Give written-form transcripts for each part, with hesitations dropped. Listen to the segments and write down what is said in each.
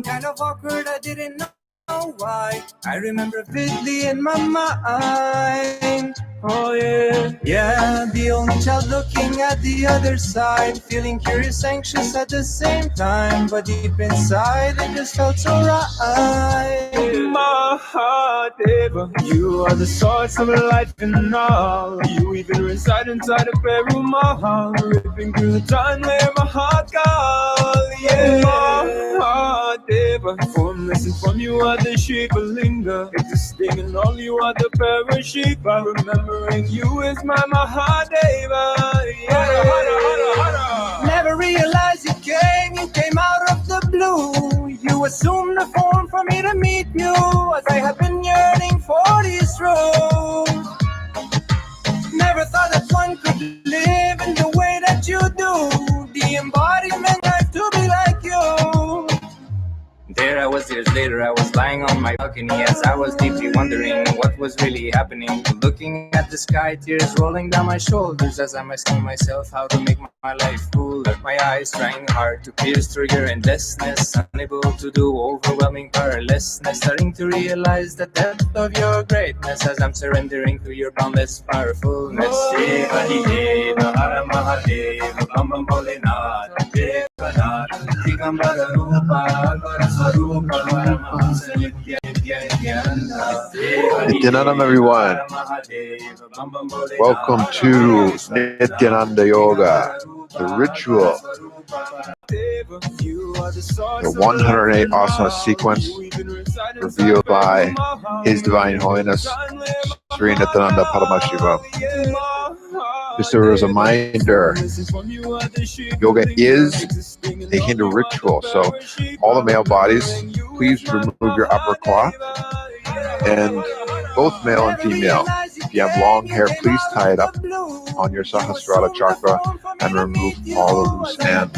Kind of awkward, I didn't know why. I remember vividly in my mind. Oh yeah, yeah, the only child looking at the other side, feeling curious, anxious at the same time, but deep inside it just felt so right. Mahadeva, you are the source of life and all. You even reside inside a Perumal, ripping through the time where my heart goes. Yeah, Mahadeva, formless and from you are the Shiva Linga, existing in all you are the Paramashiva. Remembering you is my Mahadeva. Yeah. Never realized you came out of the blue. You assumed a form for me to meet you, as I have been yearning for these roads. Never thought that one could live in the way that you do. The embodiment life to be like you. There I was years later, I was lying on my balcony as I was deeply wondering what was really happening. Looking at the sky, tears rolling down my shoulders as I'm asking myself how to make my life full. At my eyes trying hard to pierce through your endlessness, unable to do overwhelming powerlessness, starting to realize the depth of your greatness as I'm surrendering to your boundless powerfulness. Deva Deva Hara Mahadeva Bam Bam Bholenath Devanath Digambara Rupa Nithyananda, everyone. Welcome to Nithyananda Yoga, the ritual, the 108 asana sequence revealed by His Divine Holiness Shri Nithyananda Paramashivam. Just a reminder, yoga is a Hindu ritual, so all the male bodies, please remove your upper cloth, and both male and female. If you have long hair, please tie it up on your Sahasrara chakra and remove all the loose ends.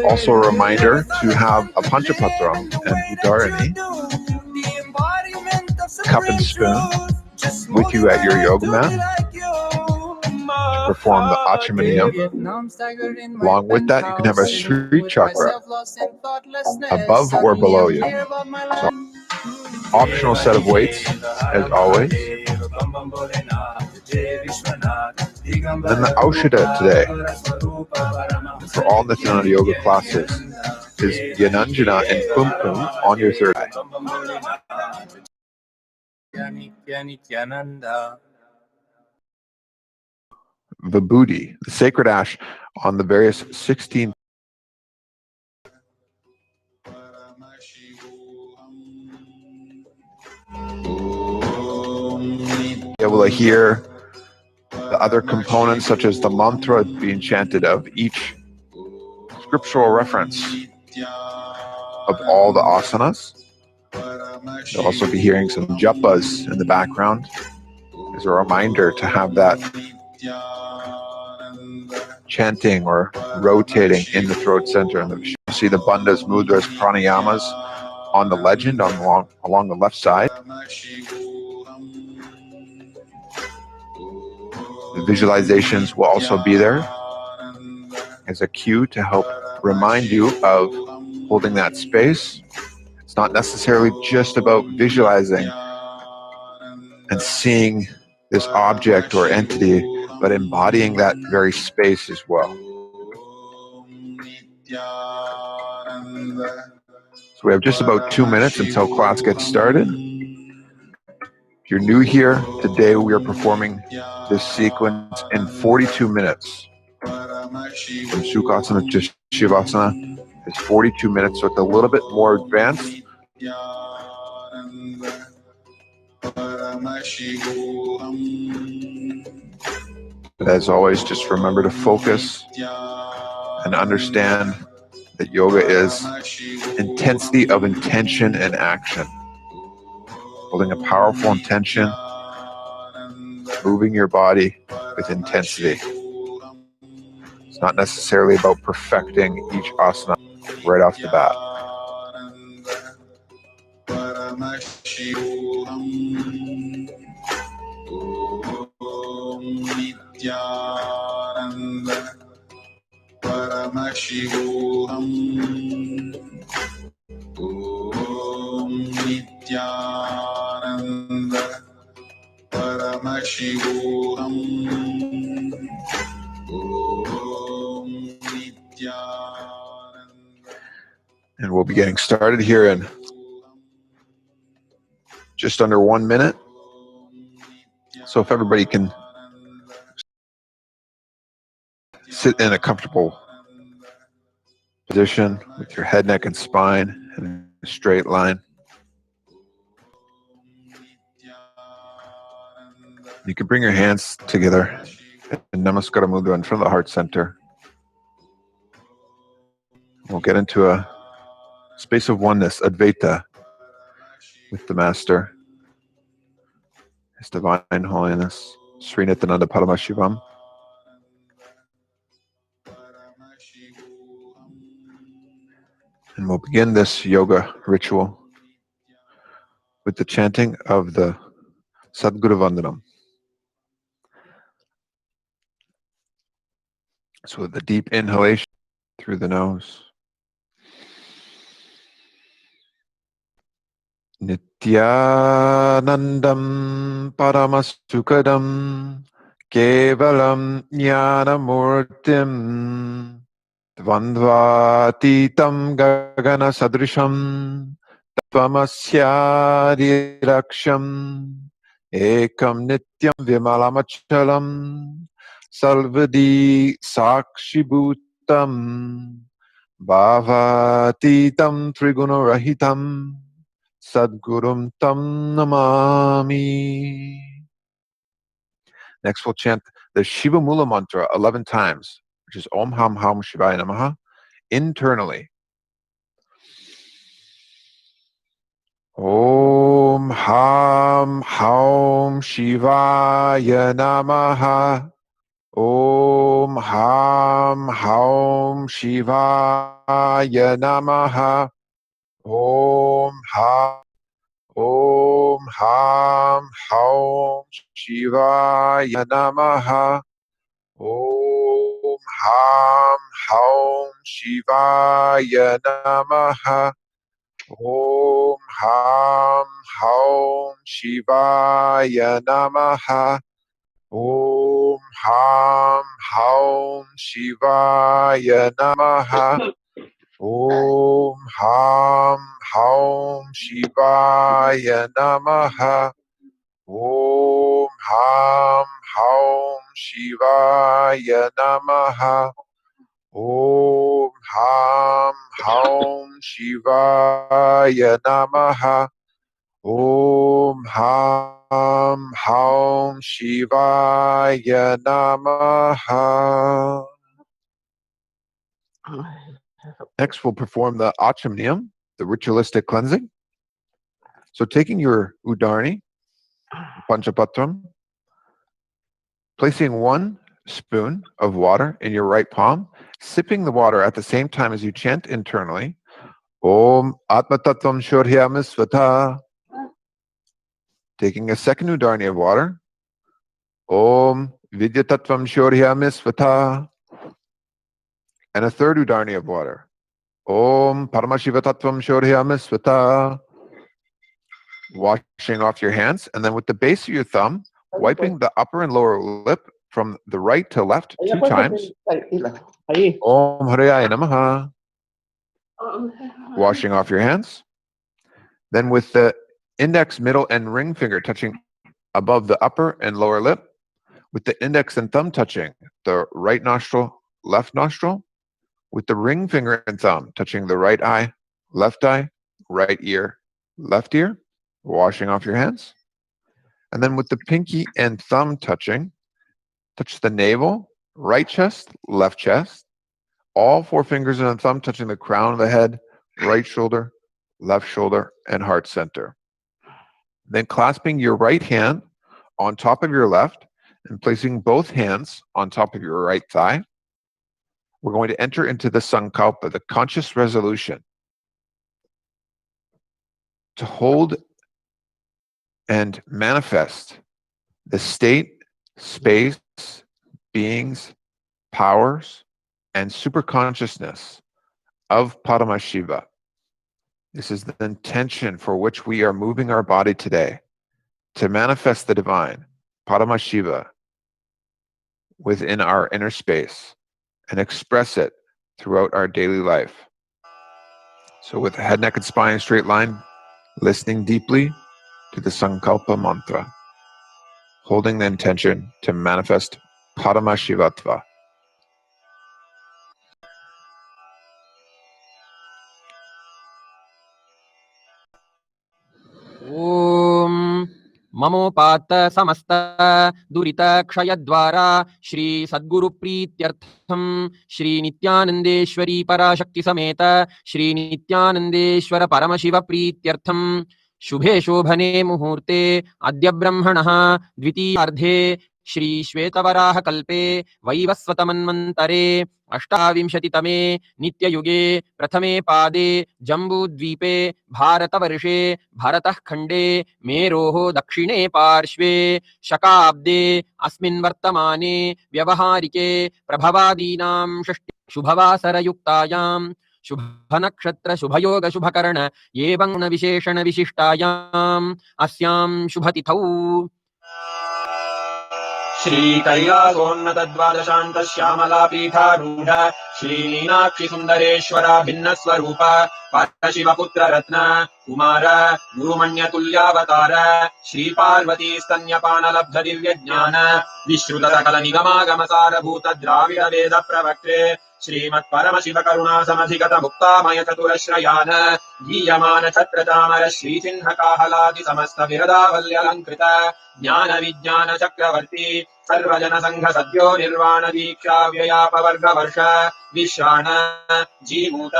Also a reminder to have a Panchapatram and Udarini, cup and spoon, with you at your yoga mat to perform the Achamaniyam. Along with that, you can have a Shri chakra above or below you. So, optional set of weights, as always. Then the Aushada today, for all Nithyananda Yoga classes, is Yananjana and Kumkum on your third eye. Vibhuti, the sacred ash on the various 16. You will hear the other components, such as the mantra being chanted of each scriptural reference of all the asanas. You'll also be hearing some japas in the background as a reminder to have that chanting or rotating in the throat center. And you see the bandhas, mudras, pranayamas on the legend along the left side. The visualizations will also be there as a cue to help remind you of holding that space. It's not necessarily just about visualizing and seeing this object or entity, but embodying that very space as well. So we have just about 2 minutes until class gets started. If you're new here, today we are performing this sequence in 42 minutes. From Sukhasana to Shavasana is 42 minutes, so it's a little bit more advanced. But as always, just remember to focus and understand that yoga is intensity of intention and action. Holding a powerful intention, moving your body with intensity. It's not necessarily about perfecting each asana right off the bat. Nithyananda Paramashivoham Om Nithyananda Paramashivoham. Om Nithyananda. And we'll be getting started here in just under 1 minute. So if everybody can sit in a comfortable position with your head, neck, and spine in a straight line. You can bring your hands together in Namaskara Mudra in front of the heart center. We'll get into a space of oneness, Advaita, with the Master, His Divine Holiness, Shri Nithyananda Paramashivam. And we'll begin this yoga ritual with the chanting of the Sadguru Vandanam. So with the deep inhalation through the nose. Nithyanandam Paramasukadam Kevalam Jnanamurtim Dvandvatitam Gagana Sadrisham Tapamasyadiraksham Ekam Nityam Vimalamachalam Salvadi Sakshibhutam Bhavatitam Trigunorahitam Sadgurum Tam Namami. Next we'll chant the Shiva Mula mantra 11 times, which is Om Ham Ham Shivaya Namaha, internally. Om Ham Ham Shivaya Namaha. Om Ham Ham Shivaya Namaha. Om Ham Ham Shivaya Namaha. Om Ham Ham Shivaya Namaha. Om Ham Ham Shivaya Namaha. Om Ham Ham Shivaya Namaha. Om Ham Ham Shivaya Namaha. Om Ham Ham Shivaya Namaha. Om Ham Ham Shivaya Namaha. Om Ham Ham Shivaya Namaha. Next, we'll perform the Achamniyam, the ritualistic cleansing. So taking your Udarni, Panchapatram, placing 1 spoon of water in your right palm, sipping the water at the same time as you chant internally, Om Atma Tattvam Shorhyami Svata. Taking a second Udarni of water, Om Vidya Tattvam Shorhyami Svata. And a third Udarni of water, Om Paramashiva Tattvam Shorhyami Svata. Washing off your hands, and then with the base of your thumb, wiping the upper and lower lip from the right to left 2 times. Om Haraya Namaha. Washing off your hands. Then with the index, middle, and ring finger touching above the upper and lower lip, with the index and thumb touching the right nostril, left nostril, with the ring finger and thumb touching the right eye, right ear, left ear, washing off your hands. And then with the pinky and thumb touching, touch the navel, right chest, left chest, all 4 fingers and a thumb touching the crown of the head, right shoulder, left shoulder, and heart center. Then clasping your right hand on top of your left and placing both hands on top of your right thigh, we're going to enter into the Sankalpa, the conscious resolution, to hold and manifest the state, space, beings, powers, and superconsciousness of Paramashiva. This is the intention for which we are moving our body today, to manifest the divine, Paramashiva, within our inner space and express it throughout our daily life. So with the head, neck, and spine in a straight line, listening deeply to the Sankalpa mantra, holding the intention to manifest Paramashivatva. ॐ ममोपात्त समस्त दुरित क्षयद्वारा श्री सद्गुरु प्रीत्यर्थम श्री नित्यानंदेश्वरी पराशक्ति समेत श्री नित्यानंदेश्वर परमशिव प्रीत्यर्थम शुभे शोभने मुहूर्ते अद्य ब्रह्मणः द्वितीयार्धे श्री श्वेतवराह कल्पे वैवस्वतमन्वन्तरे अष्टाविंशतितमे नित्ययुगे प्रथमे पादे जम्बूद्वीपे भारतवर्षे भरतः खण्डे मेरोः दक्षिणे पार्श्वे शकाब्दे अस्मिन् वर्तमाने व्यवहारिके प्रभवादीनां षष्टि शुभवासरयुक्तायां शुभनक्षत्र शुभयोग शुभकर्ण एवं विशेषण विशिष्टायाम् अस्यां शुभतिथौ श्री कैलासोन्नत द्वादशान्त श्यामला पीठारूढ श्री मीनाक्षि सुन्दरेश्वरा भिन्न स्वरूप परशिव पुत्र रत्न कुमार गुरुमण्यतुल्यावतार श्री पार्वती स्तन्यपान लब्ध दिव्य ज्ञान विश्रुत सकल निगमागम सारभूत द्राविड वेद प्रवक्त्रे श्रीमत् परमशिव करुणा समधिगत मुक्तामय चतुरश्रयान गीयमान छत्र चामर श्री चिह्न काहलादि समस्त विरदावल्यलङ्कृत ज्ञान विज्ञान चक्रवर्ती सर्वजन संघ सद्यो निर्वाण दीक्षा व्ययापवर्ग वर्ष विश्राण जीमूत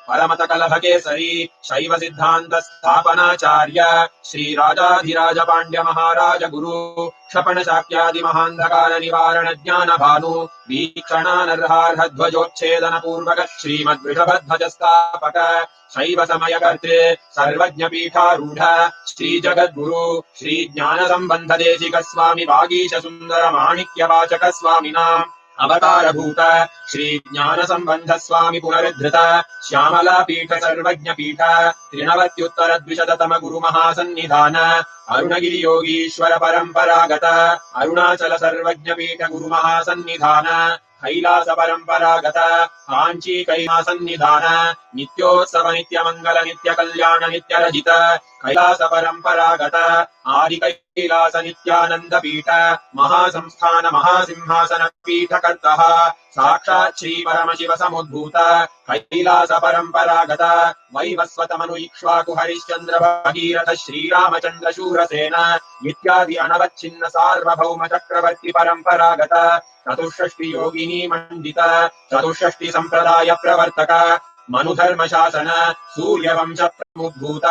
परमत कलभ केसरी शैव सिद्धांत स्थापनाचार्य श्री राजाधिराज पांड्य महाराज गुरु क्षपण शाक्यादि महांधकार निवारण ज्ञान भानु वीक्षणानर्हार्ह ध्वजोच्छेदन पूर्वक श्रीमद् वृषभध्वज स्थापक शैव समय कर्ते सर्वज्ञ पीठारूढ़ श्री जगद्गुरु श्री ज्ञान संबंध देशिक स्वामी वागीश सुंदर माणिक्य वाचक स्वामिनां अवतार भूत श्री ज्ञान संबंध स्वामी पुनरुद्धृत श्यामला पीठ सर्वज्ञ पीठ त्रिनवत्युत्तर द्विशततम गुरु महासन्निधान अरुणगिरि योगीश्वर परंपरागत अरुणाचल सर्वज्ञ पीठ गुरु महासन्निधान कैलास परंपरागत कांची कैलासन्निधान नित्योत्सव नित्य मंगल नित्य कल्याण नित्य रजित कैलास परंपरागत आदि कैलास नित्यानंद पीठ महासंस्थान महासिंहासन पीठ कर्तः साक्षात् श्री परमशिव समुद्भूत कैलास परंपरागत वैवस्वतमनु इक्ष्वाकु हरिश्चंद्र भगीरथ श्रीरामचंद्र शूरसेन इत्यादि अनवच्छिन्न सार्वभौम चक्रवर्ती परंपरागत चतुष्षष्टि योगिनी मंडित चतुष्षष्टि संप्रदाय प्रवर्तक मनुधर्म शासन सूर्यवंश प्रमुद्भूत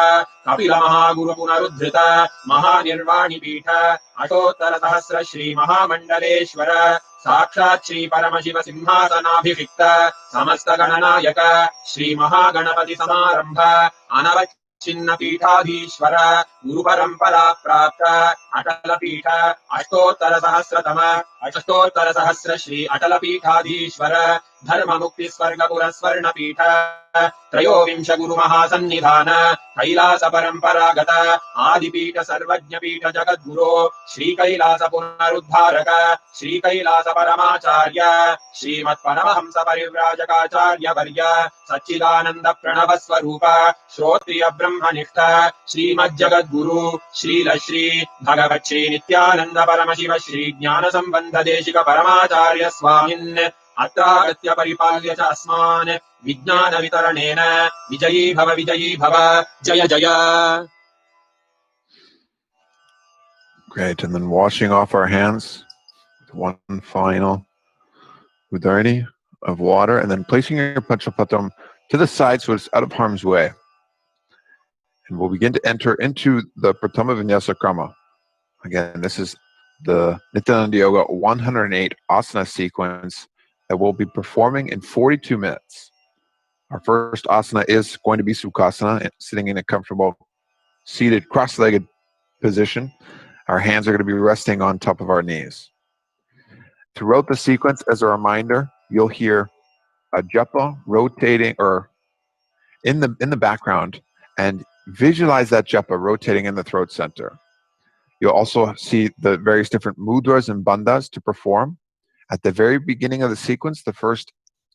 कपिल महागुरु पुनरुद्धृत महानिर्वाणि पीठ अष्टोत्तर सहस्र श्री महामंडलेश्वर साक्षात् श्री परमशिव सिंहासनाभिषिक्त समस्त गणनायक श्री महागणपति समारंभ अनवच्छिन्न पीठाधीश्वर गुरु परंपरा प्राप्त अटल पीठ अष्टोत्तर सहस्र श्री अटल पीठाधीश्वर धर्म मुक्ति स्वर्ग पुर स्वर्ण पीठ त्रयोविंश गुरु महासन्निधान कैलास परंपरागत आदिपीठ सर्वज्ञ पीठ जगद्गुरो श्री कैलास पुनरुद्धारक श्री कैलास परमाचार्य श्रीमत् परमहंस परिव्राजकाचार्य वर्य सच्चिदानंद प्रणव स्वरूप श्रोत्रिय ब्रह्मनिष्ठ श्रीमद् जगद्गुरु श्रील श्री भगवत् श्री नित्यानंद परमशिव श्री ज्ञान संबंध देशिक परमाचार्य स्वामिन् अत्रागत्य परिपाल्य च अस्मान् विज्ञान वितरणेन विजयी भव जय जय. Great, and then washing off our hands with one final udharani of water, and then placing your panchapatam to the side so it's out of harm's way. And we'll begin to enter into the Pratama Vinyasa Krama. Again, this is the Nithyananda Yoga 108 asana sequence that we'll be performing in 42 minutes. Our first asana is going to be Sukhasana, sitting in a comfortable, seated, cross-legged position. Our hands are going to be resting on top of our knees. Throughout the sequence, as a reminder, you'll hear a japa rotating or in the background and visualize that japa rotating in the throat center. You'll also see the various different mudras and bandhas to perform. At the very beginning of the sequence, the first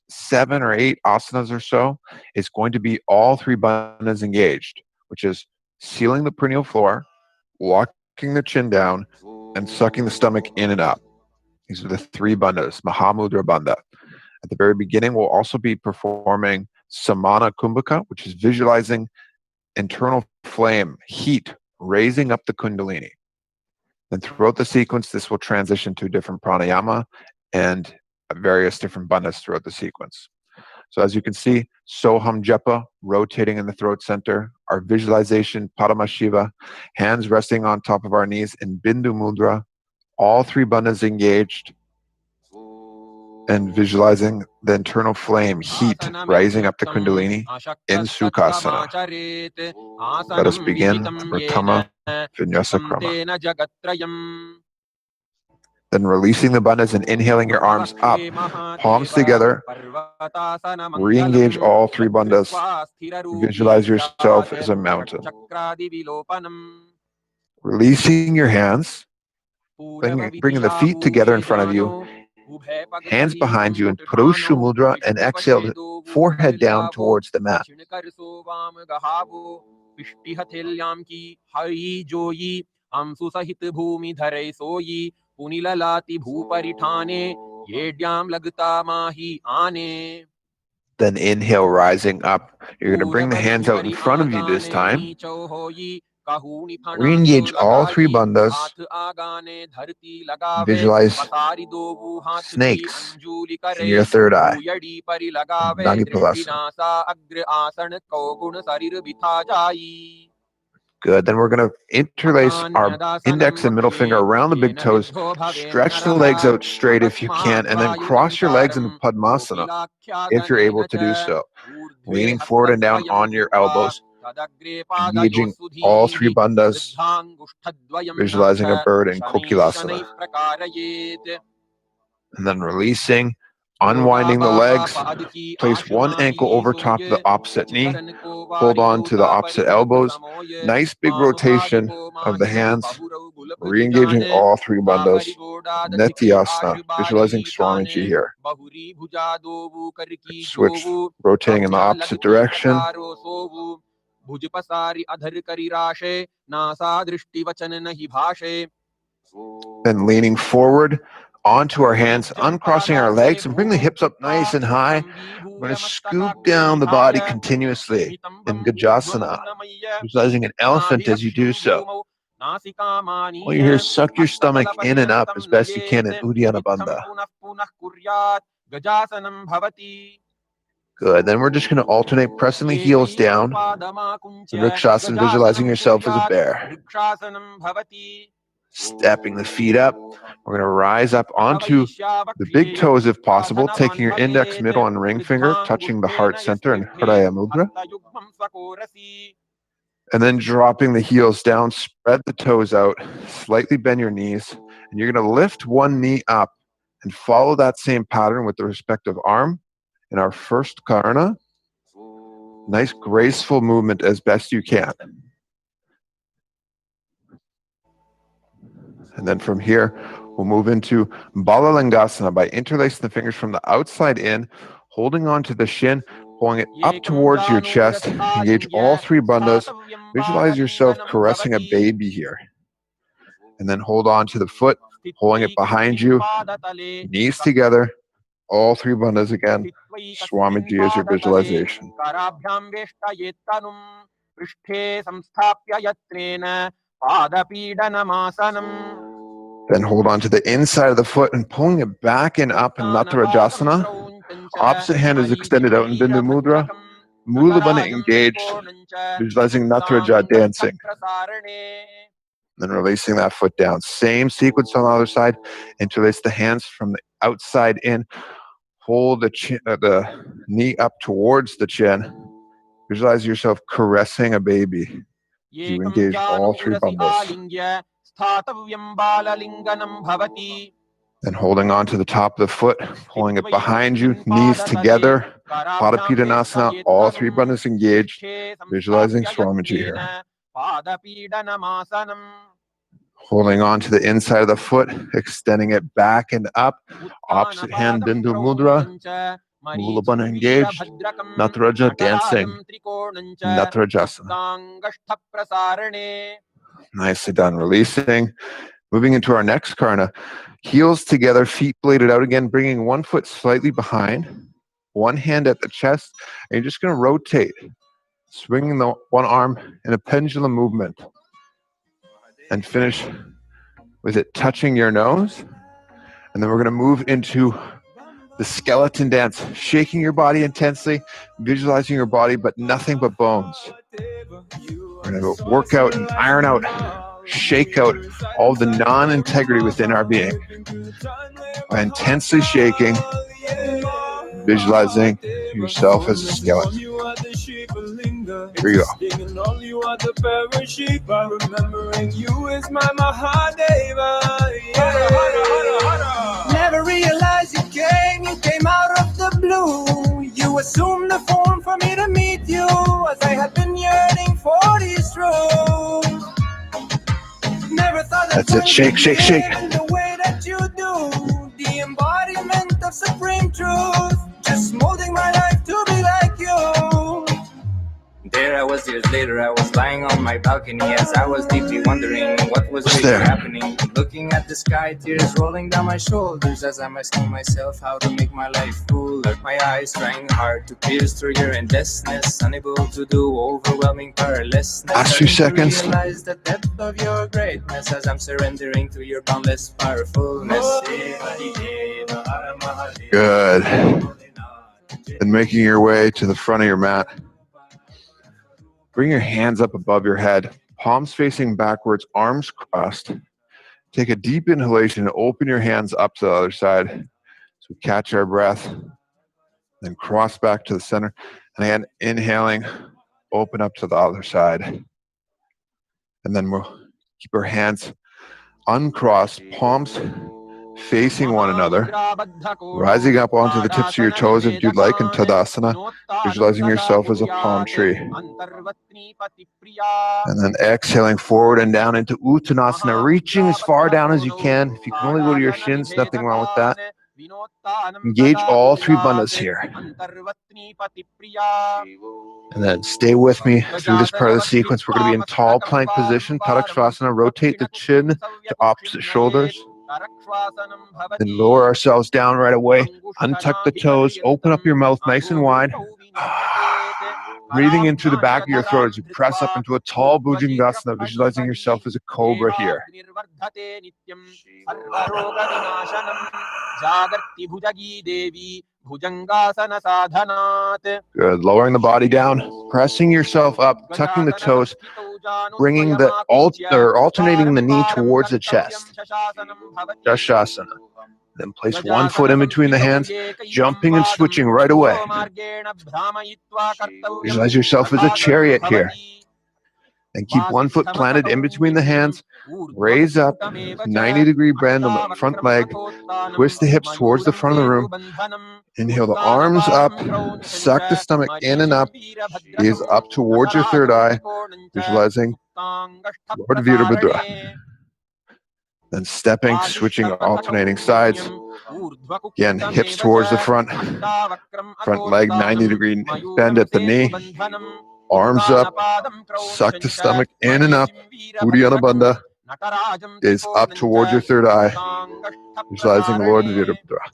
7 or 8 asanas or so is going to be all 3 bandhas engaged, which is sealing the perineal floor, walking the chin down, and sucking the stomach in and up. These are the 3 bandhas, Mahamudra Bandha. At the very beginning, we'll also be performing Samana Kumbhaka, which is visualizing internal flame, heat, raising up the Kundalini. Then throughout the sequence, this will transition to different pranayama and various different bandhas throughout the sequence. So as you can see, Soham Japa rotating in the throat center, our visualization, Paramashiva, hands resting on top of our knees in Bindu Mudra, all 3 bandhas engaged, and visualizing the internal flame, heat, rising up the Kundalini in Sukhasana. Let us begin Pratama Vinyasa Krama. Then releasing the bandhas and inhaling your arms up, palms together. Re-engage all 3 bandhas. Visualize yourself as a mountain. Releasing your hands, bringing the feet together in front of you, hands behind you in Purusha Mudra, and exhale the forehead down towards the mat. Then inhale, rising up. You're going to bring the hands out in front of you this time. Re-engage all 3 bandhas. Visualize snakes in your third eye. Nagipalasana. Good. Then we're going to interlace our index and middle finger around the big toes. Stretch the legs out straight if you can, and then cross your legs into Padmasana if you're able to do so. Leaning forward and down on your elbows. Engaging all 3 bandhas. Visualizing a bird in Kokilasana. And then releasing. Unwinding the legs, place one ankle over top of the opposite knee, hold on to the opposite elbows, nice big rotation of the hands, re-engaging all 3 bandhas, Nithya, visualizing Swamiji here. Switch, rotating in the opposite direction. Then leaning forward, onto our hands, uncrossing our legs, and bring the hips up nice and high. We're going to scoop down the body continuously in Gajasana, visualizing an elephant as you do so. All you hear is suck your stomach in and up as best you can in Uddiyana Bandha. Good. Then we're just going to alternate pressing the heels down. Vrikshasana, visualizing yourself as a bear. Stepping the feet up. We're going to rise up onto the big toes if possible, taking your index, middle, and ring finger, touching the heart center in Hridaya Mudra. And then dropping the heels down, spread the toes out, slightly bend your knees, and you're going to lift one knee up and follow that same pattern with the respective arm in our first karana. Nice graceful movement as best you can. And then from here, we'll move into Balalangasana by interlacing the fingers from the outside in, holding on to the shin, pulling it up towards your chest. Engage all 3 bandhas. Visualize yourself caressing a baby here. And then hold on to the foot, pulling it behind you, knees together, all 3 bandhas again. Swamiji is your visualization. Then hold on to the inside of the foot and pulling it back and up in Natarajasana. Opposite hand is extended out in Bindu Mudra. Mula Bandha engaged, visualizing Nataraja dancing. Then releasing that foot down. Same sequence on the other side. Interlace the hands from the outside in. Hold the knee up towards the chin. Visualize yourself caressing a baby. You engage all 3 bandhas. Then holding on to the top of the foot, pulling it behind you, knees together. Padapidanasana, all three bandhas engaged. Visualizing Swamiji here. Holding on to the inside of the foot, extending it back and up. Opposite hand, Bindu Mudra. Mula Bandha engaged. Nataraja dancing. Natarajasana. Nicely done. Releasing. Moving into our next karna. Heels together, feet bladed out again, bringing one foot slightly behind. One hand at the chest. And you're just going to rotate. Swinging the one arm in a pendulum movement. And finish with it touching your nose. And then we're going to move into the skeleton dance, shaking your body intensely, visualizing your body, but nothing but bones. We're going to work out and iron out, shake out all the non-integrity within our being by intensely shaking, visualizing yourself as a skeleton. Here we go. You are the Paramashiva, remembering you is my Mahadeva. Never realized you came out of the blue. You assumed the form for me to meet you, as I had been yearning for these truths. Never thought that's it, shake, shake, shake. The way that you do, the embodiment of supreme truth, just molding my life to be like you. There I was years later, I was lying on my balcony as I was deeply wondering what was really happening. Looking at the sky, tears rolling down my shoulders as I'm asking myself how to make my life fuller. My eyes trying hard to pierce through your endlessness, unable to do overwhelming powerlessness. Last few seconds. Realize the depth of your greatness as I'm surrendering to your boundless powerfulness. Good. And making your way to the front of your mat. Bring your hands up above your head, palms facing backwards, arms crossed. Take a deep inhalation and open your hands up to the other side. So catch our breath, then cross back to the center. And again, inhaling, open up to the other side. And then we'll keep our hands uncrossed, palms facing one another, rising up onto the tips of your toes if you'd like in Tadasana, visualizing yourself as a palm tree. And then exhaling forward and down into Uttanasana, reaching as far down as you can. If you can only go to your shins, nothing wrong with that. Engage all three bandhas here. And then stay with me through this part of the sequence. We're going to be in tall plank position, Tadakshvasana. Rotate the chin to opposite shoulders. Then lower ourselves down right away. Untuck the toes. Open up your mouth nice and wide. Breathing in through the back of your throat as you press up into a tall Bhujangasana, visualizing yourself as a cobra here. Good. Lowering the body down, pressing yourself up, tucking the toes, bringing the alternating the knee towards the chest. Dashasana. Then place one foot in between the hands, jumping and switching right away. Visualize yourself as a chariot here. And keep one foot planted in between the hands. Raise up, 90-degree bend on the front leg. Twist the hips towards the front of the room. Inhale the arms up. Suck the stomach in and up. Gaze up towards your third eye. Visualizing Lord Virabhadra. Then stepping, switching, alternating sides. Again, hips towards the front. Front leg, 90-degree bend at the knee. Arms up. Suck the stomach in and up. Uddiyana Bandha is up towards your third eye. Visualizing Lord Virabhadra.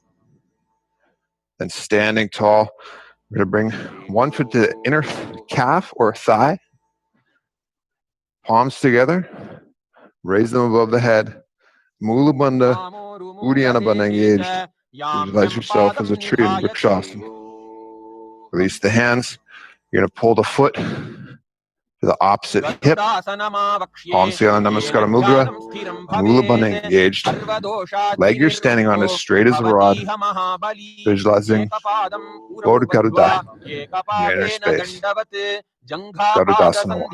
Then standing tall. We're going to bring one foot to the inner calf or thigh. Palms together. Raise them above the head. Mula Bandha, Uddiyana Bandha engaged. Visualize yourself as a tree in Vrikshasana. Release the hands. You're going to pull the foot to the opposite hip. Palms together, Namaskara Mudra. Mula Bandha engaged. Leg you're standing on is straight as a rod. Visualizing Lord Garuda in your inner space. Garudasana.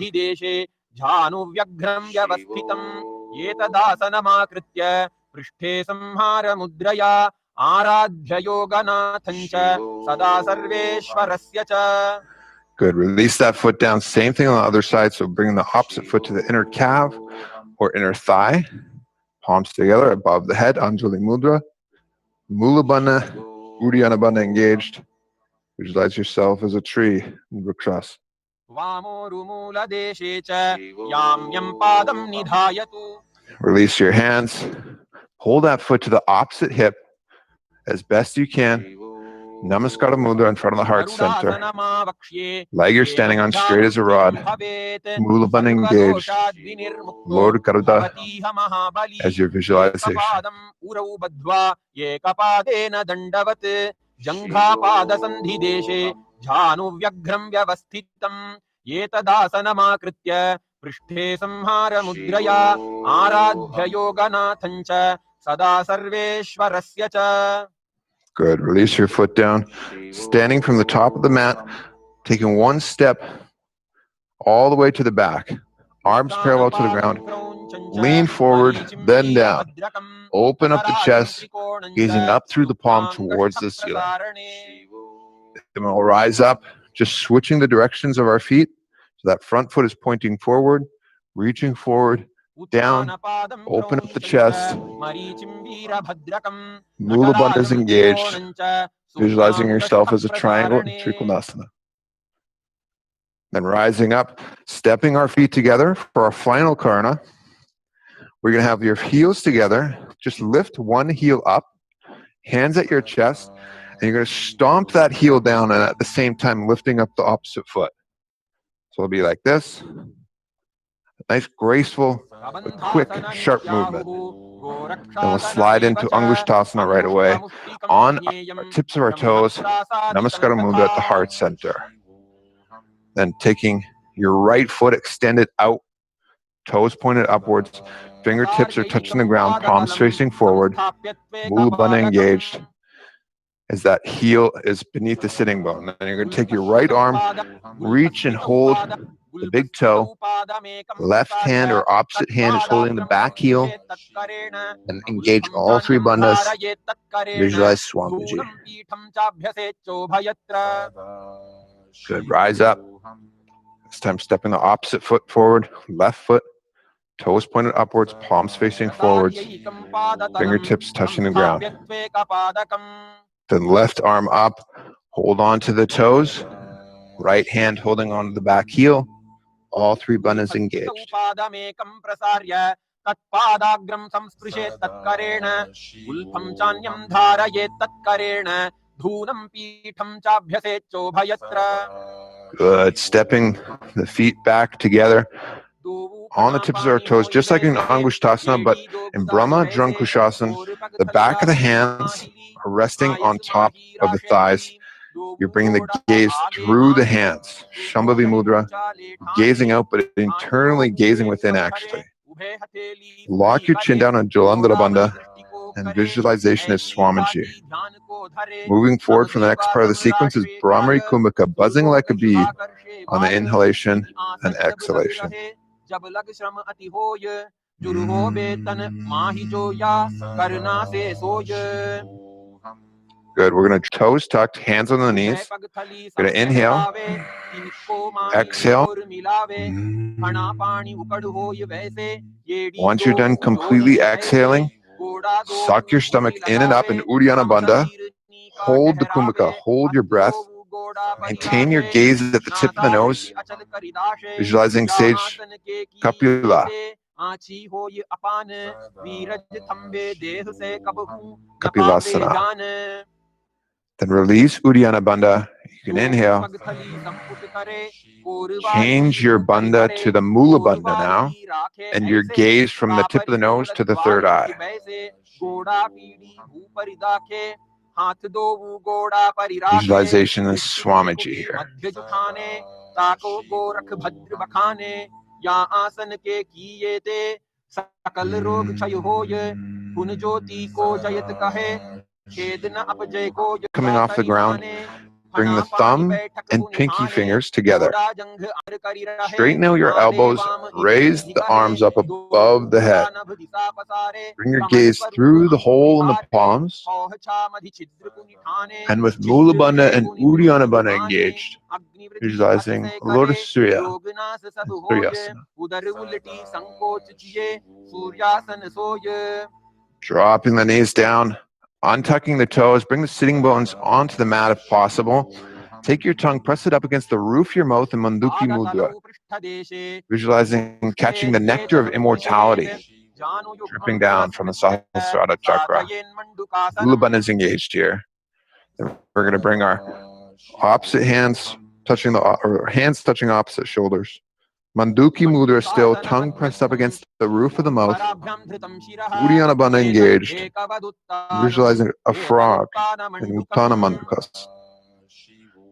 पृष्ठे संहार मुद्रया आराध्य योगनाथं च सदा सर्वेश्वरस्य च. Good. Release that foot down. Same thing on the other side. So bring the opposite foot to the inner calf or inner thigh. Palms together above the head. Anjali Mudra. Mula Bandha, Uddiyana Bandha engaged. Visualize yourself as a tree in Vrikshas. Release your hands. Hold that foot to the opposite hip as best you can. Namaskara Mudra in front of the heart center. Leg you're standing on straight as a rod. Mula Bandha engaged. Lord Garuda as your visualization. पृष्ठे संहार मुद्रया आराध्य योगनाथं च सदा सर्वेश्वरस्य च. Good. Release your foot down. Standing from the top of the mat, taking one step all the way to the back. Arms parallel to the ground. Lean forward, then down. Open up the chest, gazing up through the palm towards the ceiling. Then we'll rise up, just switching the directions of our feet. So that front foot is pointing forward, reaching forward, down, open up the chest. Mula Bandha is engaged, visualizing yourself as a triangle in Trikonasana. Then rising up, stepping our feet together for our final karna. We're going to have your heels together. Just lift one heel up, hands at your chest, and you're going to stomp that heel down and at the same time lifting up the opposite foot. So it'll be like this. Nice, graceful, but quick, sharp movement. Then we'll slide into Angushtasana right away. On our tips of our toes, Namaskara Mudra at the heart center. Then taking your right foot extended out, toes pointed upwards, fingertips are touching the ground, palms facing forward, Mula Bandha engaged as that heel is beneath the sitting bone. And you're going to take your right arm, reach and hold the big toe. Left hand or opposite hand is holding the back heel. And engage all three bandhas. Visualize Swamiji. Good. Rise up. This time stepping the opposite foot forward. Left foot. Toes pointed upwards. Palms facing forwards. Fingertips touching the ground. Then left arm up. Hold on to the toes. Right hand holding on to the back heel. All three bandhas engaged. Good. Stepping the feet back together on the tips of our toes, just like in Angushtasana, but in Brahma Drankushasana, the back of the hands are resting on top of the thighs. You're bringing the gaze through the hands. Shambhavi Mudra, gazing out, but internally gazing within actually. Lock your chin down on Jalandhara Bandha, and visualization is Swamiji. Moving forward from the next part of the sequence is Brahmari Kumbhaka, buzzing like a bee on the inhalation and exhalation. Good. We're going to toes tucked, hands on the knees. We're going to inhale, exhale. Once you're done completely exhaling, suck your stomach in and up in Uddiyana Bandha. Hold the Kumbhaka, hold your breath. Maintain your gaze at the tip of the nose, visualizing sage Kapila. Kapilasana. Then release Uddiyana Bandha. You can inhale. Change your bandha to the Mula Bandha now, and your gaze from the tip of the nose to the third eye. Visualization is Swamiji here. Coming off the ground, Bring the thumb and pinky fingers together. Straighten out your elbows. Raise the arms up above the head. Bring your gaze through the hole in the palms. And with Mula Bandha and Uddiyana Bandha engaged, visualizing Lotus Surya and Suryasana. Dropping the knees down, untucking the toes, bring the sitting bones onto the mat if possible. Take your tongue, press it up against the roof of your mouth in Manduki Mudra, visualizing catching the nectar of immortality dripping down from the Sahasrara chakra. Mula Bandha is engaged here. And we're going to bring our opposite hands touching hands touching opposite shoulders. Manduki Mudra still, tongue pressed up against the roof of the mouth. Uddiyana Bandha engaged. Visualizing a frog in Uttana Mandukas.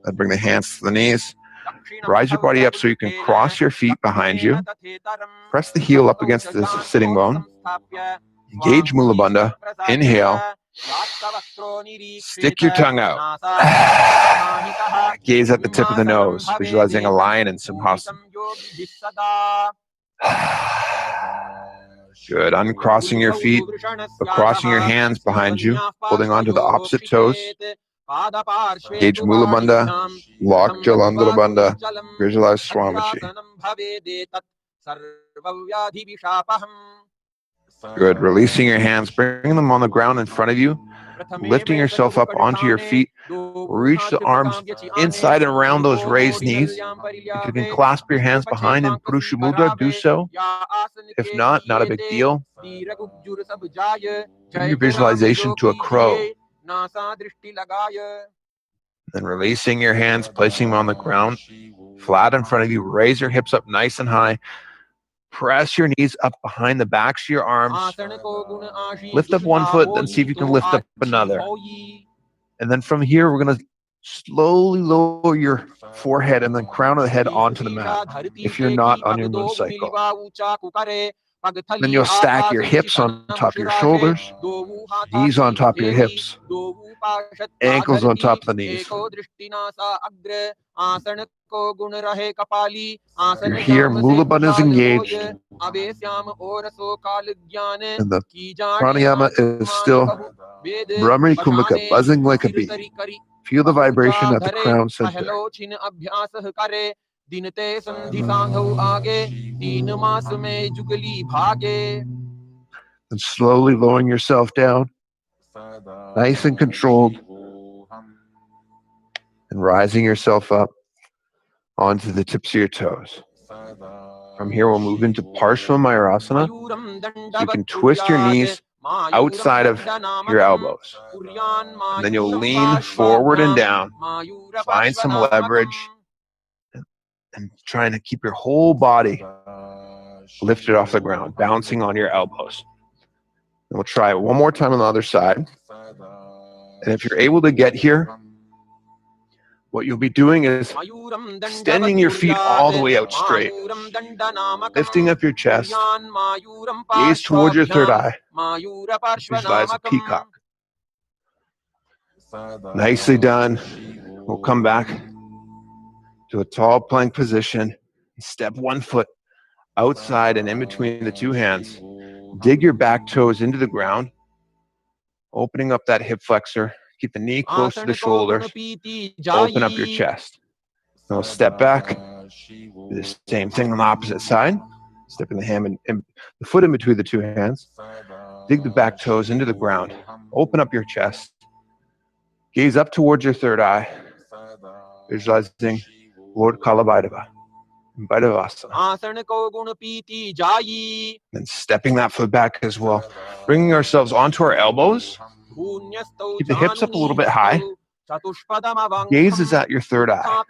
And bring the hands to the knees. Rise your body up so you can cross your feet behind you. Press the heel up against the sitting bone. Engage Mula Bandha. Inhale. Stick your tongue out. Gaze at the tip of the nose, visualizing a lion in Simhasana. Good. Uncrossing your feet, but crossing your hands behind you, holding on to the opposite toes. Engage Mula Bandha, lock Jalandhara Bandha, visualize Swamiji. Good. Releasing your hands, bringing them on the ground in front of you, lifting yourself up onto your feet. Reach the arms inside and around those raised knees. If you can clasp your hands behind in Purusha Mudra, do so. If not a big deal. Bring your visualization to a crow. Then releasing your hands, placing them on the ground, flat in front of you. Raise your hips up nice and high. Press your knees up behind the backs of your arms. Lift up one foot, then see if you can lift up another. And then from here, we're going to slowly lower your forehead and the crown of the head onto the mat if you're not on your moon cycle. Then you'll stack your hips on top of your shoulders, knees on top of your hips, ankles on top of the knees. You're here, Mula Bandha is engaged, and the pranayama is still Brahmari Kumbhaka, buzzing like a bee. Feel the vibration at the crown center. And slowly lowering yourself down, nice and controlled, and rising yourself up onto the tips of your toes. From here, we'll move into Parshva So you can twist your knees outside of your elbows. And then you'll lean forward and down, find some leverage, and trying to keep your whole body lifted off the ground, bouncing on your elbows. And we'll try it one more time on the other side. And if you're able to get here, what you'll be doing is extending your feet all the way out straight, lifting up your chest, gaze towards your third eye, visualize a peacock. Nicely done. We'll come back to a tall plank position. Step one foot outside and in between the two hands. Dig your back toes into the ground, opening up that hip flexor. Keep the knee close to the shoulders. Open up your chest. Now step back. Do the same thing on the opposite side. Stepping the hand and the foot in between the two hands. Dig the back toes into the ground. Open up your chest. Gaze up towards your third eye. Visualizing Lord Kalabhairava. Bhairavaasana. And stepping that foot back as well. Bringing ourselves onto our elbows. Keep the hips up a little bit high. Gaze is at your third eye.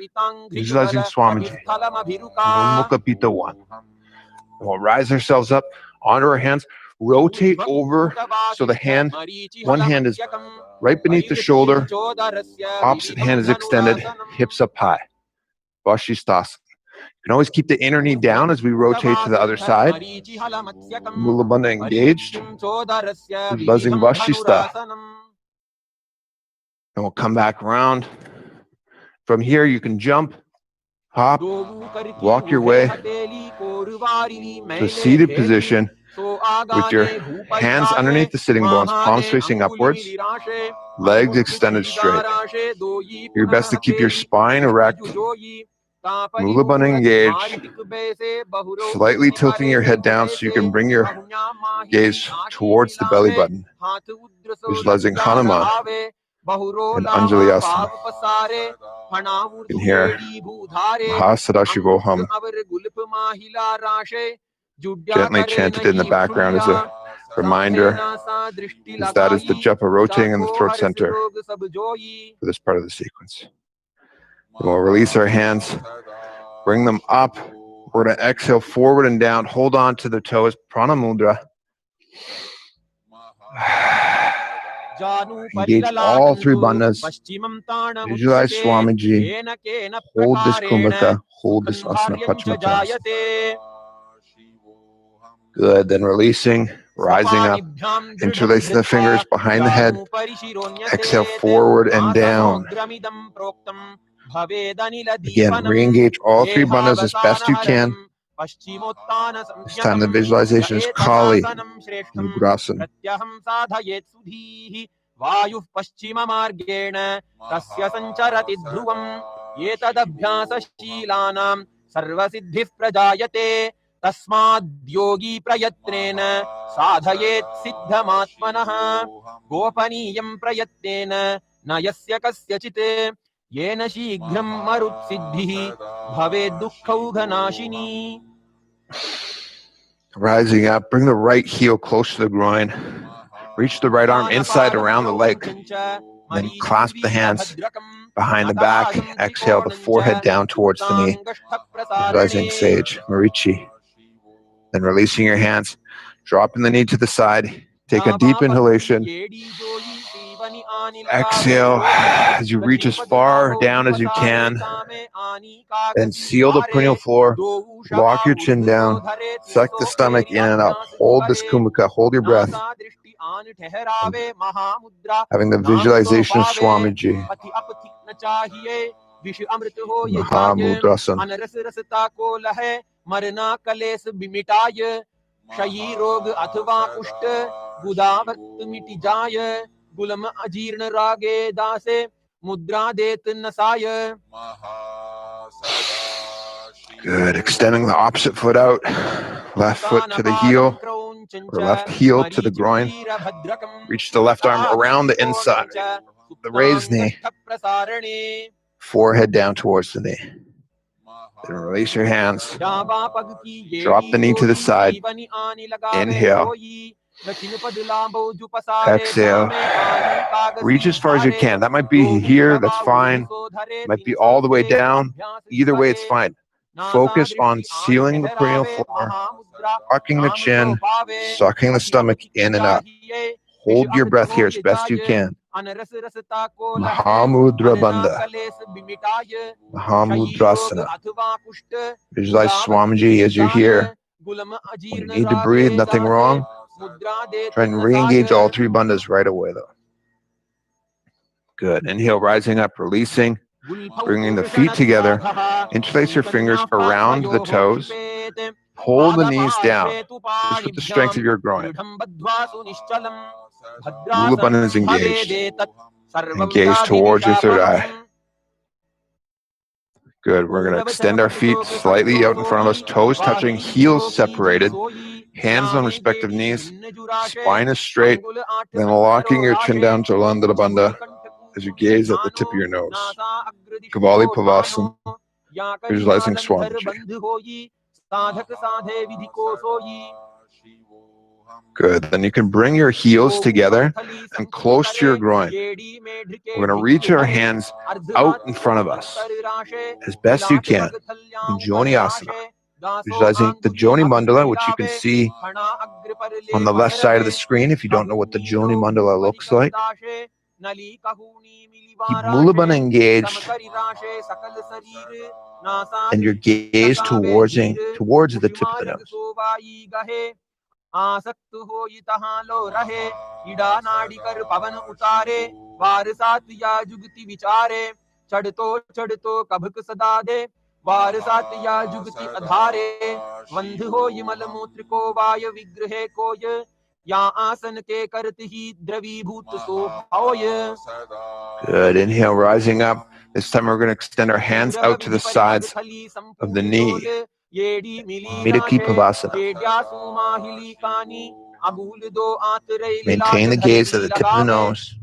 Visualizing Swamiji. Mukha Pita 1. And we'll rise ourselves up onto our hands. Rotate over so the hand, one hand is right beneath the shoulder. Opposite hand is extended. Hips up high. Vashisthasana. You can always keep the inner knee down as we rotate to the other side. Mula Bandha engaged. Buzzing Vashisthasana. And we'll come back around. From here, you can jump, hop, walk your way to a seated position with your hands underneath the sitting bones, palms facing upwards, legs extended straight. Do your best to keep your spine erect, Mula Bandha engaged, slightly tilting your head down so you can bring your gaze towards the belly button, visualizing Hanuman and Anjali Asana. You can hear Mahasadashivoham gently chanted in the background as a reminder, as that is the japa rotating in the throat center for this part of the sequence. And we'll release our hands, bring them up. We're going to exhale forward and down. Hold on to the toes, prana mudra. Engage all three bandhas. Visualize Swamiji. Hold this kumbhaka. Hold this asana Pachamattanasana. Good. Then releasing, rising up, interlacing the fingers behind the head. Exhale forward and down. Again, re-engage all three bandhas as best you can. This time the visualization is Kali, Nugrasana. Vayuh paschima margena tasya sancharati dhruvam etadabhyasa shilanam sarvasiddhih prajayate tasmad yogi prayatnena sadhayet siddhamatmanah gopaniyam prayatnena nayasya kasyachite yena shighram marut siddhih bhaved dukkhaughanashini. Rising up, bring the right heel close to the groin. Reach the right arm inside around the leg. Then clasp the hands behind the back. Exhale the forehead down towards the knee. Visualizing Sage, Marichi. Then releasing your hands, dropping the knee to the side. Take a deep inhalation. Exhale as you reach as far down as you can. Then seal the perineal floor. Lock your chin down. Suck the stomach in and up. Hold this kumbhaka. Hold your breath. Having the visualization of Swamiji. Mahamudrasana. Shayi rog athva kusht gudavat miti jay gulam ajirna rage dase mudra det nasaya. Good. Extending the opposite foot out. Left foot to the heel, or left heel to the groin. Reach the left arm around the inside. The raised knee. Forehead down towards the knee. Then release your hands. Drop the knee to the side. Inhale. Exhale. Reach as far as you can. That might be here. That's fine. It might be all the way down. Either way, it's fine. Focus on sealing the perineal floor, tucking the chin, sucking the stomach in and up. Hold your breath here as best you can. Mahamudra Bandha. Mahamudrasana. Visualize Swamiji as you're here. When you need to breathe, nothing wrong. Try and re-engage all three bandhas right away though. Good. Inhale, rising up, releasing. Bringing the feet together. Interlace your fingers around the toes. Pull the knees down. Just with the strength of your groin. Mula Bandha is engaged. Engage towards your third eye. Good. We're going to extend our feet slightly out in front of us. Toes touching, heels separated. Hands on respective knees. Spine is straight. Then locking your chin down to Jalandhara Bandha as you gaze at the tip of your nose. Kavali Pavasana. Visualizing Swamiji. Good. Then you can bring your heels together and close to your groin. We're going to reach our hands out in front of us as best you can in Joni Asana. Visualizing the Joni Mandala, which you can see on the left side of the screen if you don't know what the Joni Mandala looks like. Keep Mula Bandha engaged and your gaze towards the tip of the nose. आसक्त हो तहां लो रहे इडा नाड़ी कर पवन उतारे वार सात या जुगति विचारे चढ़तो चढ़तो कभक सदा दे वार सात या जुगति अधारे वंध हो यमल मूत्र को वाय विग्रह कोय या आसन के करत ही द्रवीभूत सो होय. Good. Inhale, rising up. This time we're going to extend our hands out to the sides of the knee. Midaki Pavasana. Maintain the gaze at the tip of the nose.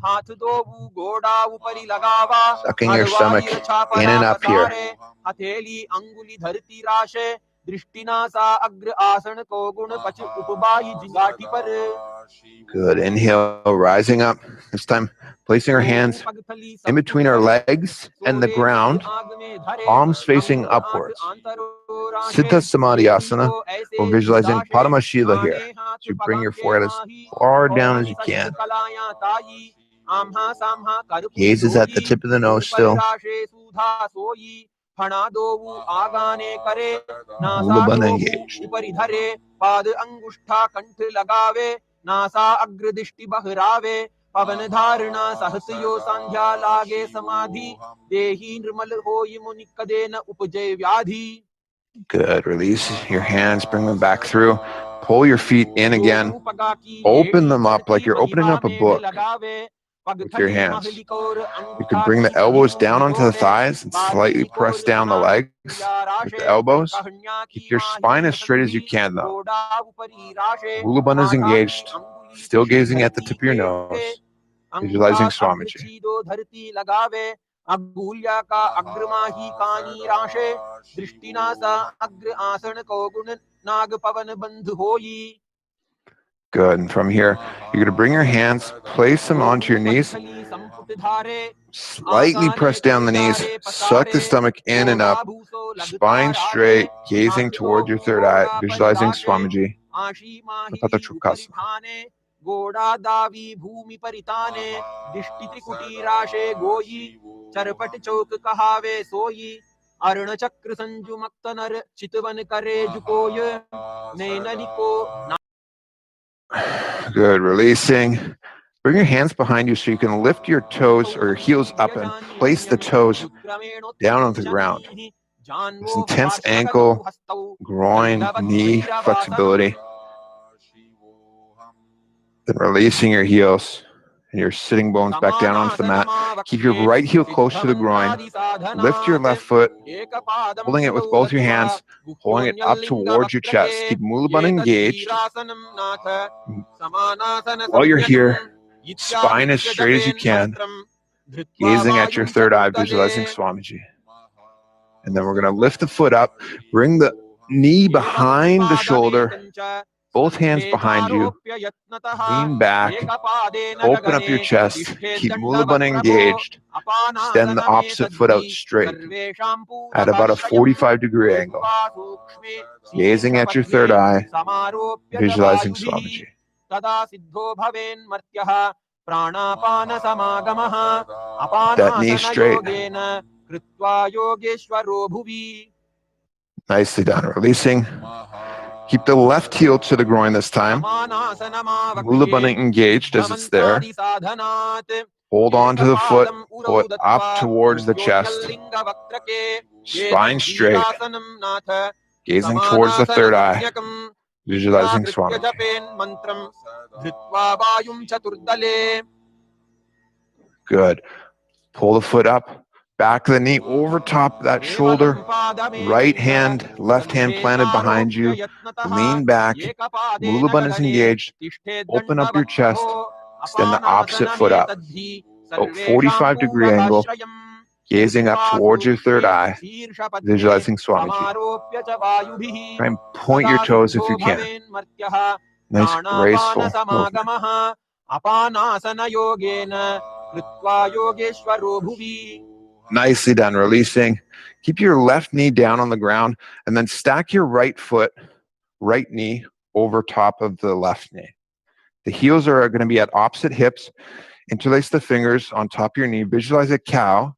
Sucking your stomach in and up here. Good. Inhale, rising up. This time, placing our hands in between our legs and the ground, palms facing upwards. Siddha Samadhi Asana, or visualizing Paramashiva here. So you bring your forehead as far down as you can. Gaze is at the tip of the nose still. Mulabandha engaged. नासा अग्रदृष्टि बहरावे पवन धारणा सहसयो संध्या लागे समाधि देहि निर्मल होय मुनि कदे न उपजय व्याधि. Good. Release your hands, bring them back through. Pull your feet in again. Open them up like you're opening up a book with your hands. You could bring the elbows down onto the thighs and slightly press down the legs with the elbows. Keep your spine as straight as you can though. Mulabandha is engaged, still gazing at the tip of your nose, visualizing Swamiji. Good. And from here, you're going to bring your hands, place them onto your knees, slightly press down the knees, suck the stomach in and up, spine straight, gazing towards your third eye, visualizing Swamiji. Good. Releasing. Bring your hands behind you so you can lift your toes or your heels up and place the toes down on the ground. This intense ankle, groin, knee flexibility. Then releasing your heels and your sitting bones back down onto the mat. Keep your right heel close to the groin. Lift your left foot, holding it with both your hands, pulling it up towards your chest. Keep Mulabandha engaged. While you're here, spine as straight as you can, gazing at your third eye, visualizing Swamiji. And then we're going to lift the foot up, bring the knee behind the shoulder, both hands behind you, lean back, open up your chest, keep Mulabandha engaged, extend the opposite foot out straight at about a 45-degree angle, gazing at your third eye, visualizing Swamiji. That knee straight. Nicely done. Releasing. Keep the left heel to the groin this time. Mulabandha engaged as it's there. Hold on to the foot up towards the chest. Spine straight. Gazing towards the third eye. Visualizing Swamiji. Good. Pull the foot up. Back of the knee over top of that shoulder. Right hand, left hand planted behind you. Lean back. Mulabandha is engaged. Open up your chest. Extend the opposite foot up. About 45-degree angle. Gazing up towards your third eye. Visualizing Swamiji. Try and point your toes if you can. Nice, graceful movement. Nicely done. Releasing. Keep your left knee down on the ground and then stack your right foot, right knee over top of the left knee. The heels are going to be at opposite hips. Interlace the fingers on top of your knee. Visualize a cow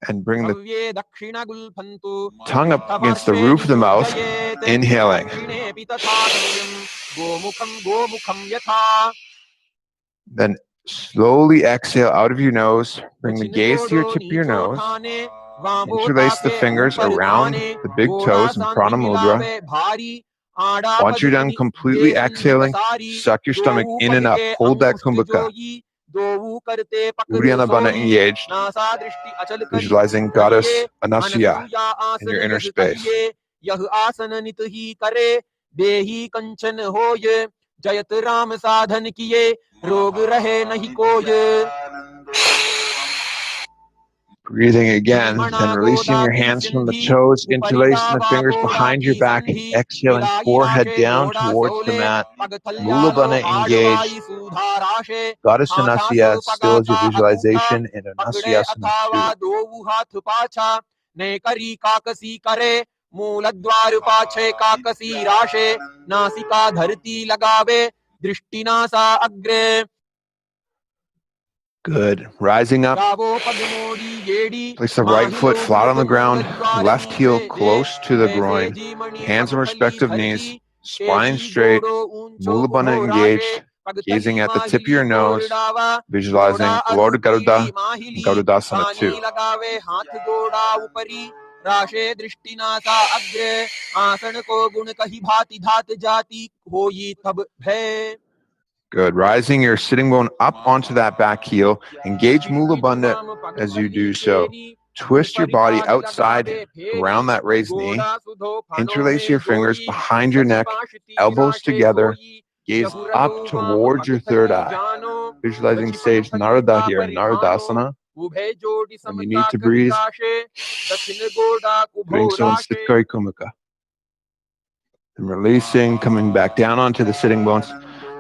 and bring the tongue up against the roof of the mouth. Inhaling. Then Slowly exhale out of your nose. Bring the gaze to your tip of your nose. Interlace the fingers around the big toes in Prana Mudra. Once you're done completely exhaling, suck your stomach in and up. Hold that kumbhaka. Uddiyana Bandha engaged. Visualizing Goddess Anasya in your inner space. जयत राम साधन किए रोग रहे नहीं कोय. Breathing again, then releasing your hands from the toes, interlacing the fingers behind your back, and exhaling forehead down towards the mat. Mula Bandha engaged. Goddess Anasya still as your visualization in Anasyasana 2. मूलद्वार पाछे काकसी राशे नासिका धरती लगावे दृष्टिनासा अग्रे. Good. Rising up. Place the right foot flat on the ground, left heel close to the groin, hands on respective knees, spine straight, Mula Bandha engaged, gazing at the tip of your nose, visualizing Lord Garuda and Garudasana 2. राशे दृष्टिनासा अग्रे आसन को गुण कही भांति धात जाति होई तब भय. Good. Rising your sitting bone up onto that back heel. Engage Mula Bandha as you do so. Twist your body outside around that raised knee. Interlace your fingers behind your neck, elbows together. Gaze up towards your third eye. Visualizing Sage Narada here, Naradasana. When you need to breathe, doing so in Sitkari Kumaka. And releasing, coming back down onto the sitting bones.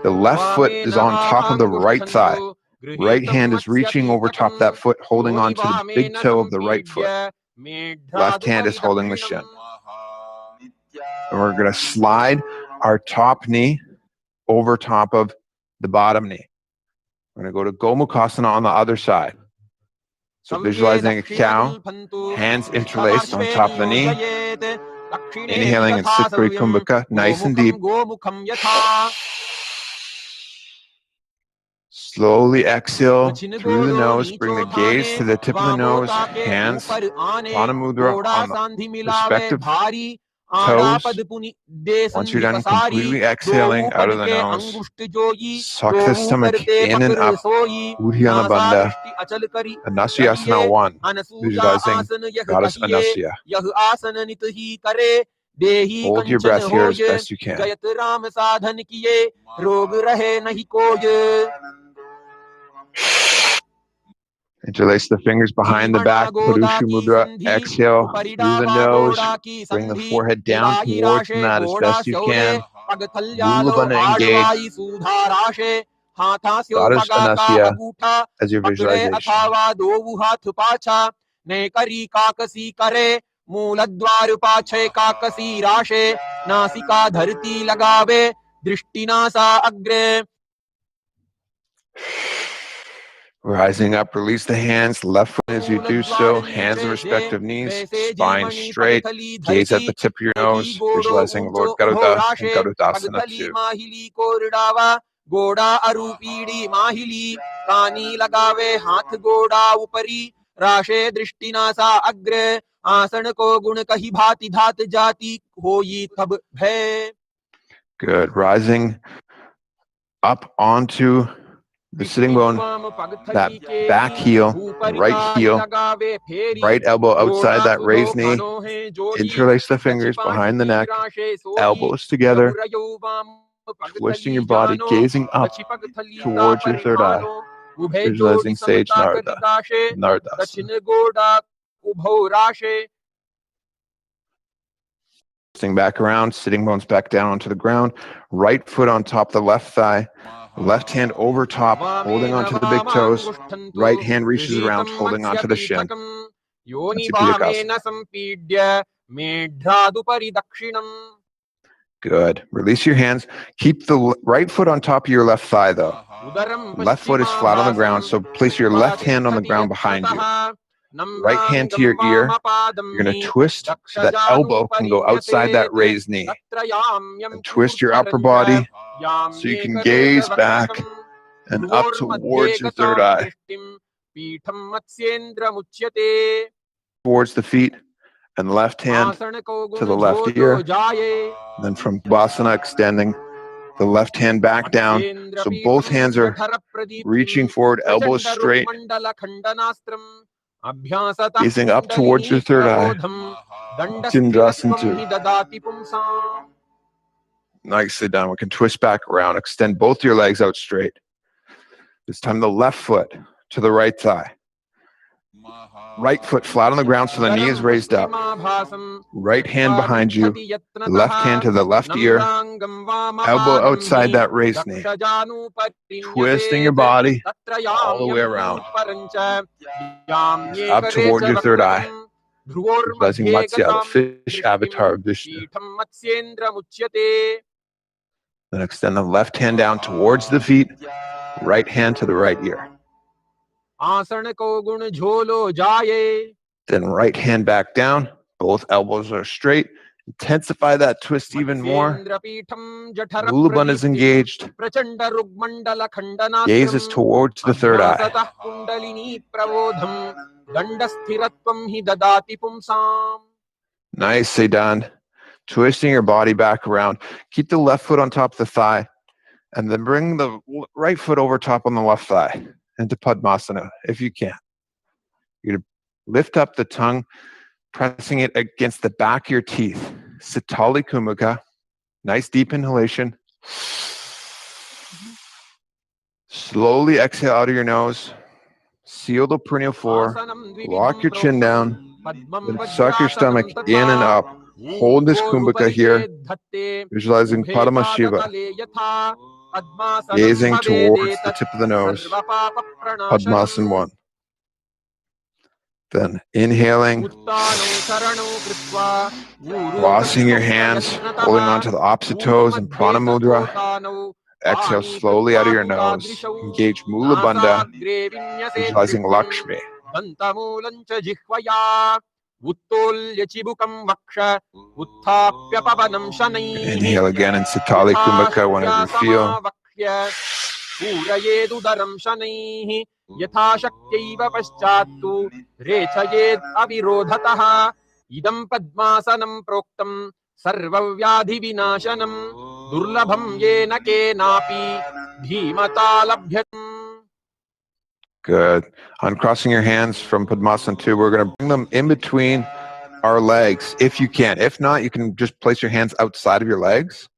The left foot is on top of the right thigh. Right hand is reaching over top that foot, holding on to the big toe of the right foot. Left hand is holding the shin. And we're going to slide our top knee over top of the bottom knee. We're going to go to Gomukhasana on the other side. So visualizing a cow, hands interlaced on top of the knee. Inhaling in Sitkari Kumbhaka, nice and deep. Slowly exhale through the nose. Bring the gaze to the tip of the nose. Hands, Prana Mudra on the respective toes. Once you're done completely exhaling out of the nose, suck the stomach in and up. Uddiyana Bandha. Anasyasana 1. Visualizing Goddess Anasya. Hold your breath here as best you can. Interlace the fingers behind the back, Purusha Mudra. Exhale through the nose. Bring the forehead down towards the mat as best you can. Mula Bandha engaged. Goddess Anasya as your visualization. मूलद्वार पाछे काकसी राशे नासिका धरती लगावे दृष्टिनासा अग्रे. Rising up, release the hands, left foot as you do so, hands on respective knees, spine straight, gaze at the tip of your nose, visualizing Lord Garuda and Garudasana 2. गोड़ा अरूपीड़ी माहिली कानी लगावे हाथ गोड़ा ऊपरी राशे दृष्टिनासा अग्रे आसन को गुण कही भांति धात जाति होई तब भय. Good. Rising up onto the sitting bone, that back heel, right elbow outside that raised knee. Interlace the fingers behind the neck, elbows together, twisting your body, gazing up towards your third eye, visualizing Sage Narada, Naradasana. Twisting back around, sitting bones back down onto the ground, right foot on top of the left thigh, left hand over top, holding onto the big toes, right hand reaches around, holding onto the shin. Good. Release your hands. Keep the right foot on top of your left thigh though. Left foot is flat on the ground, so place your left hand on the ground behind you. Right hand to your ear. You're going to twist so that elbow can go outside that raised knee. And twist your upper body so you can gaze back and up towards your third eye. Towards the feet, and left hand to the left ear. Then from Basana, extending the left hand back down. So both hands are reaching forward, elbows straight. Gazing up towards your third eye. Chindrasana. Nicely done. We can twist back around. Extend both your legs out straight. This time the left foot to the right thigh. Right foot flat on the ground so the knee is raised up. Right hand behind you. Left hand to the left ear. Elbow outside that raised knee. Twisting your body all the way around. Up toward your third eye. Visualizing Matsya, the fish avatar of Vishnu. Then extend the left hand down towards the feet. Right hand to the right ear. Then right hand back down. Both elbows are straight. Intensify that twist even more. Mulabandha is engaged. Gaze is towards the third eye. Nicely done. Twisting your body back around. Keep the left foot on top of the thigh. And then bring the right foot over top on the left thigh. Into Padmasana, if you can. You're going to lift up the tongue, pressing it against the back of your teeth. Sitali Kumaka. Nice deep inhalation. Slowly exhale out of your nose. Seal the perineal floor. Lock your chin down. Then suck your stomach in and up. Hold this Kumbhaka here. Visualizing Paramashiva. Gazing towards the tip of the nose. Padmasana 1. Then inhaling. Crossing your hands. Holding on to the opposite toes in Prana Mudra. Exhale slowly out of your nose. Engage Mulabandha. Visualizing Lakshmi. Inhale again in Sitali Kumbhaka whenever you feel. Idam padmasanam proktam sarvavyadhi vinashanam durlabham yena kenapi bhimatalabhyatam. Good. Uncrossing your hands from Padmasana 2, we're going to bring them in between our legs, if you can. If not, you can just place your hands outside of your legs.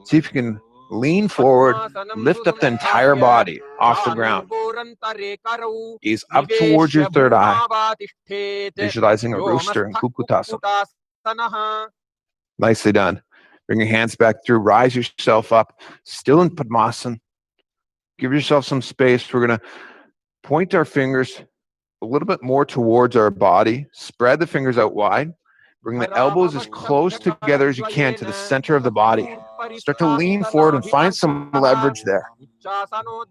See if you can lean forward, lift up the entire body off the ground. Gaze up towards your third eye, visualizing a rooster in Kukutasana. Nicely done. Bring your hands back through, rise yourself up, still in Padmasana. Give yourself some space. We're going to point our fingers a little bit more towards our body. Spread the fingers out wide. Bring the elbows as close together as you can to the center of the body. Start to lean forward and find some leverage there.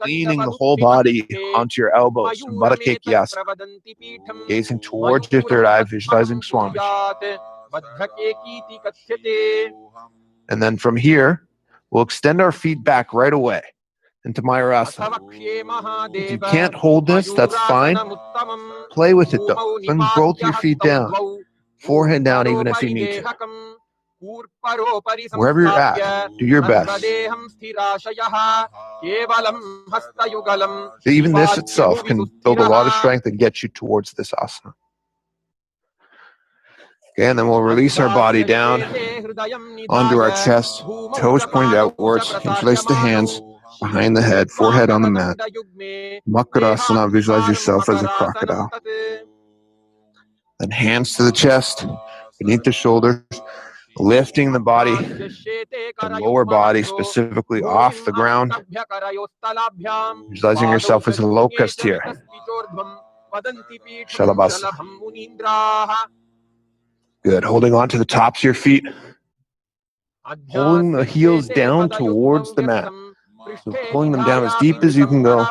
Leaning the whole body onto your elbows. Gazing towards your third eye, visualizing Swami. And then from here, we'll extend our feet back right away into Mayurasana. If you can't hold this, that's fine. Play with it though. Bring both your feet down. Forehead down even if you need to. Wherever you're at, do your best. Even this itself can build a lot of strength and get you towards this asana. Okay, and then we'll release our body down onto our chest, toes pointed outwards, interlace the hands behind the head, forehead on the mat. Makarasana, visualize yourself as a crocodile. Then hands to the chest, beneath the shoulders, lifting the body, the lower body specifically off the ground. Visualizing yourself as a locust here. Shalabhasa. Good. Holding on to the tops of your feet. Pulling the heels down towards the mat. So pulling them down as deep as you can go.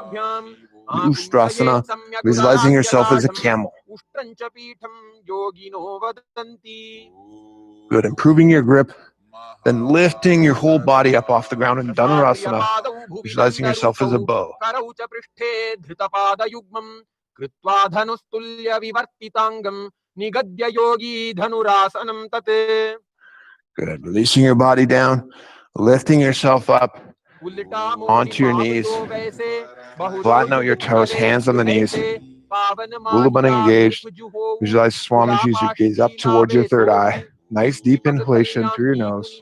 Ustrasana. Visualizing yourself as a camel. Good. Improving your grip. Then lifting your whole body up off the ground in Dhanurasana. visualizing yourself as a bow. Good. Releasing your body down, lifting yourself up onto your knees. Flatten out your toes, hands on the knees. Mulabandha engaged. Visualize Swamiji as you gaze up towards your third eye. Nice deep inhalation through your nose.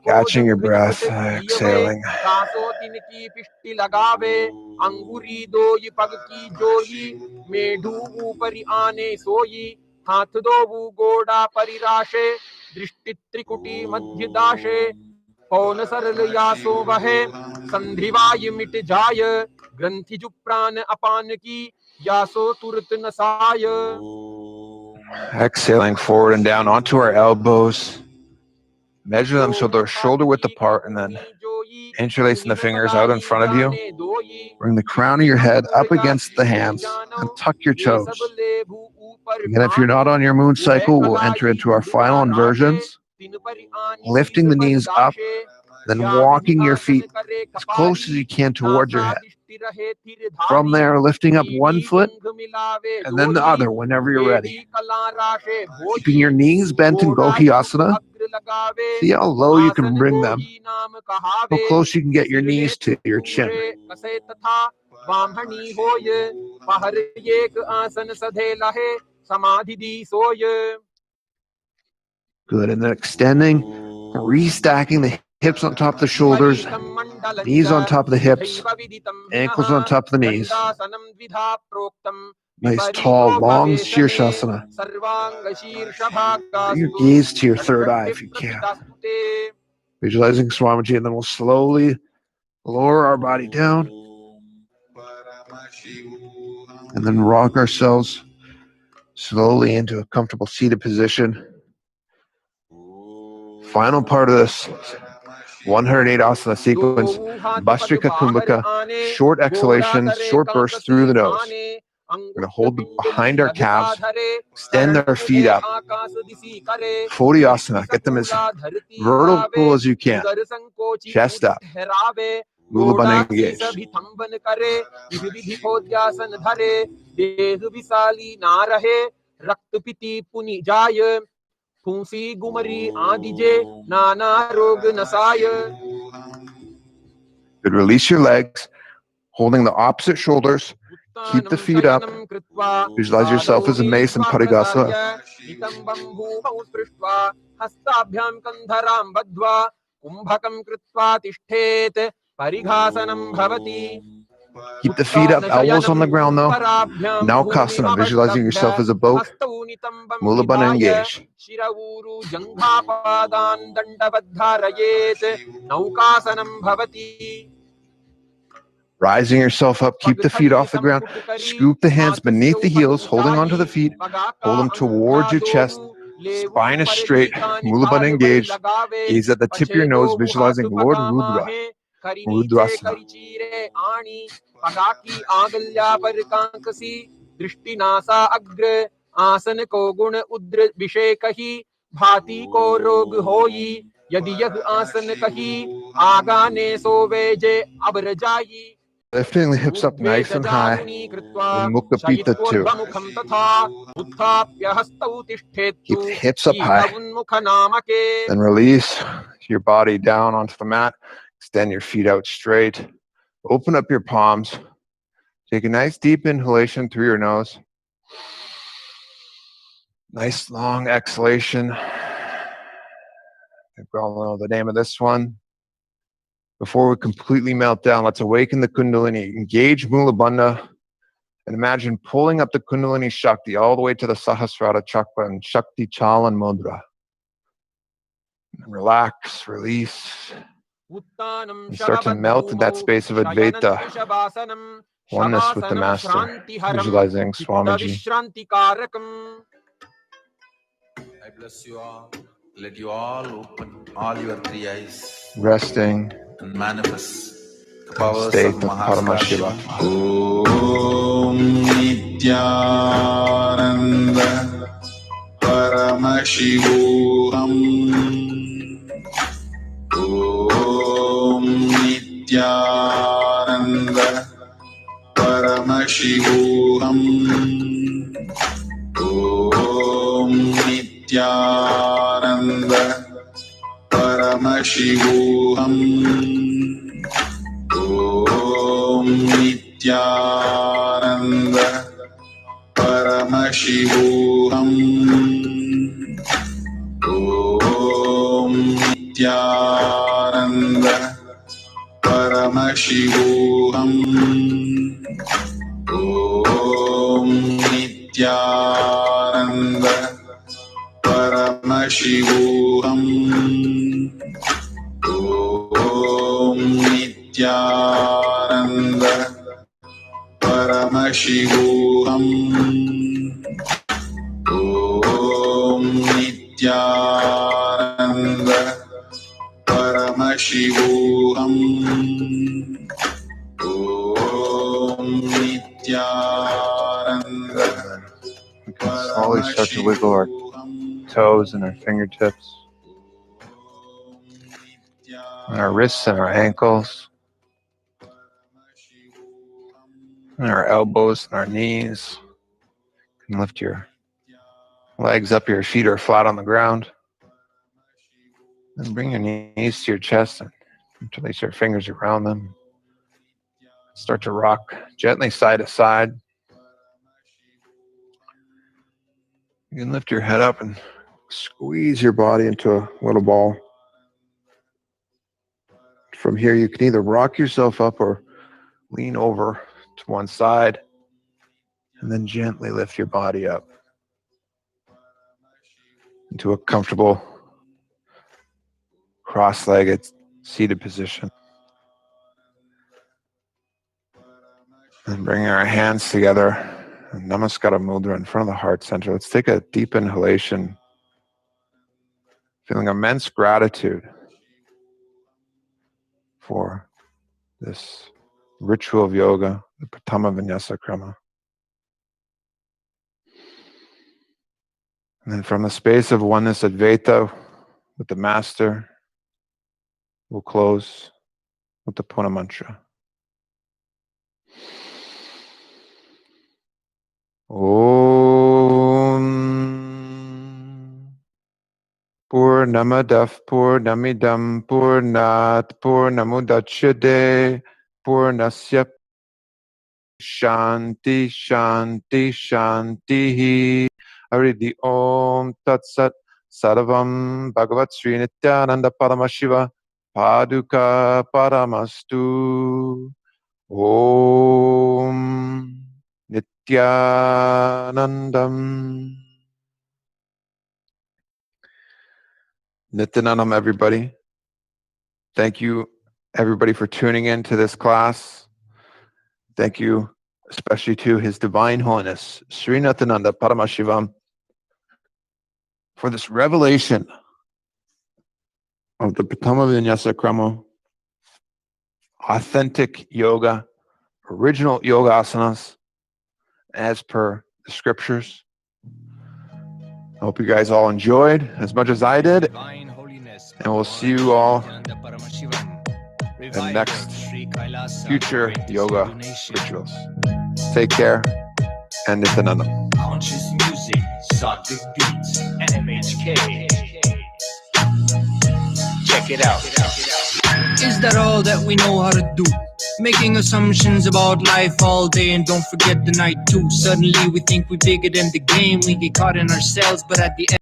Catching your breath, exhaling. पौन सरल यासो वहे संधिवाय मिट जाय ग्रंथि जु प्राण अपान की यासो तुरत नसाय. Exhaling forward and down onto our elbows. Measure them so they're shoulder width apart, and then interlacing the fingers out in front of you. Bring the crown of your head up against the hands and tuck your toes. Again, if you're not on your moon cycle, we'll enter into our final inversions. Lifting the knees up, then walking your feet as close as you can towards your head. From there, lifting up one foot and then the other whenever you're ready. Keeping your knees bent in Bohyasana. See how low you can bring them, how close you can get your knees to your chin. Good, and then extending, restacking the hips on top of the shoulders, knees on top of the hips, ankles on top of the knees. Nice, tall, long Shirshasana. Bring your gaze to your third eye if you can. Visualizing Swamiji, and then we'll slowly lower our body down and then rock ourselves slowly into a comfortable seated position. Final part of this 108 asana sequence, Bhastrika Kumbhaka, short exhalations, short bursts through the nose. We're going to hold behind our calves, extend our feet up. Phodiyasana, get them as vertical as you can. Chest up. Mulabandha engaged. Good. Release your legs, holding the opposite shoulders. Keep the feet up. Visualize yourself as a mace in Parigasa. Keep the feet up, elbows on the ground though. Now Kasana, visualizing yourself as a boat. Mulabandha engaged. Rising yourself up, keep the feet off the ground. Scoop the hands beneath the heels, holding onto the feet. Hold them towards your chest. Spine is straight. Mulabandha engaged. Gaze at the tip of your nose, visualizing Lord Rudra. Rudrasana. Lifting the hips up nice and high. Mukha Pita 2. Keep the hips up high. Then release your body down onto the mat. Extend your feet out straight. Open up your palms. Take a nice deep inhalation through your nose. Nice long exhalation. I think we all know the name of this one. Before we completely melt down, let's awaken the Kundalini. Engage Mulabandha and imagine pulling up the Kundalini Shakti all the way to the Sahasrara Chakra and Shakti Chalan Mudra. And relax, release. And start to melt in that space of Advaita. Oneness with the Master. Visualizing Swamiji. I bless you all. Let you all open all your three eyes. Resting. And manifest the powers state of Paramashiva. Om Nithyananda Paramashivoham Nithyananda Paramashivoham. Om Nithyananda Paramashivoham. Om Nithyananda Paramashivoham. Om Nithyananda Paramashivoham. Om Nithyananda Paramashivoham. Om Nithyananda Paramashivoham. Om Nithyananda Paramashivoham. Om Nithyananda. We can slowly start to wiggle our toes and our fingertips, and our wrists and our ankles, and our elbows and our knees. You can lift your legs up, your feet are flat on the ground. And bring your knees to your chest and interlace your fingers around them. Start to rock gently side to side. You can lift your head up and squeeze your body into a little ball. From here, you can either rock yourself up or lean over to one side and then gently lift your body up into a comfortable cross-legged seated position. And bring our hands together, Namaskara Mudra in front of the heart center. Let's take a deep inhalation, feeling immense gratitude for this ritual of yoga, the Pratama Vinyasa Krama. And then from the space of oneness Advaita with the Master, we'll close with the Puna Mantra. Om Purnamadav Purnamidam Purnat Purnamudachyate Purnasya Shanti Shanti Shanti. Aridi Om Tat Sat Sarvam Bhagavad Shri Nithyananda Paramashiva Paduka Paramastu. Om Nithyanandam. Nithyanandam, everybody. Thank you, everybody, for tuning in to this class. Thank you especially to His Divine Holiness, Shri Nithyananda Paramashivam, for this revelation of the Pratama Vinyasa Krama, authentic yoga, original yoga asanas, as per the scriptures. I hope you guys all enjoyed as much as I did. And we'll see you all in the next future yoga rituals. Take care, and Nithyanandam. Conscious music, Sattvic beats, NMHK. Check it out. Is that all that we know how to do? Making assumptions about life all day and don't forget the night too. Suddenly we think we're bigger than the game. We get caught in ourselves, but at the end,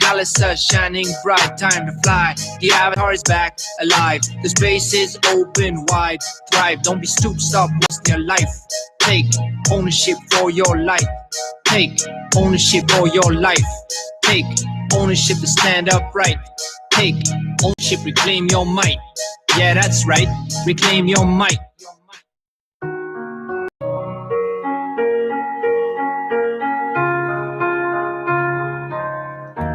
Kailasa shining bright, time to fly. The avatar is back, alive. The space is open wide. Thrive, don't be stupid, stop wasting your life. Take ownership for your life. Take ownership for your life. Take ownership to stand upright. Take ownership, reclaim your might. Yeah, that's right, reclaim your might.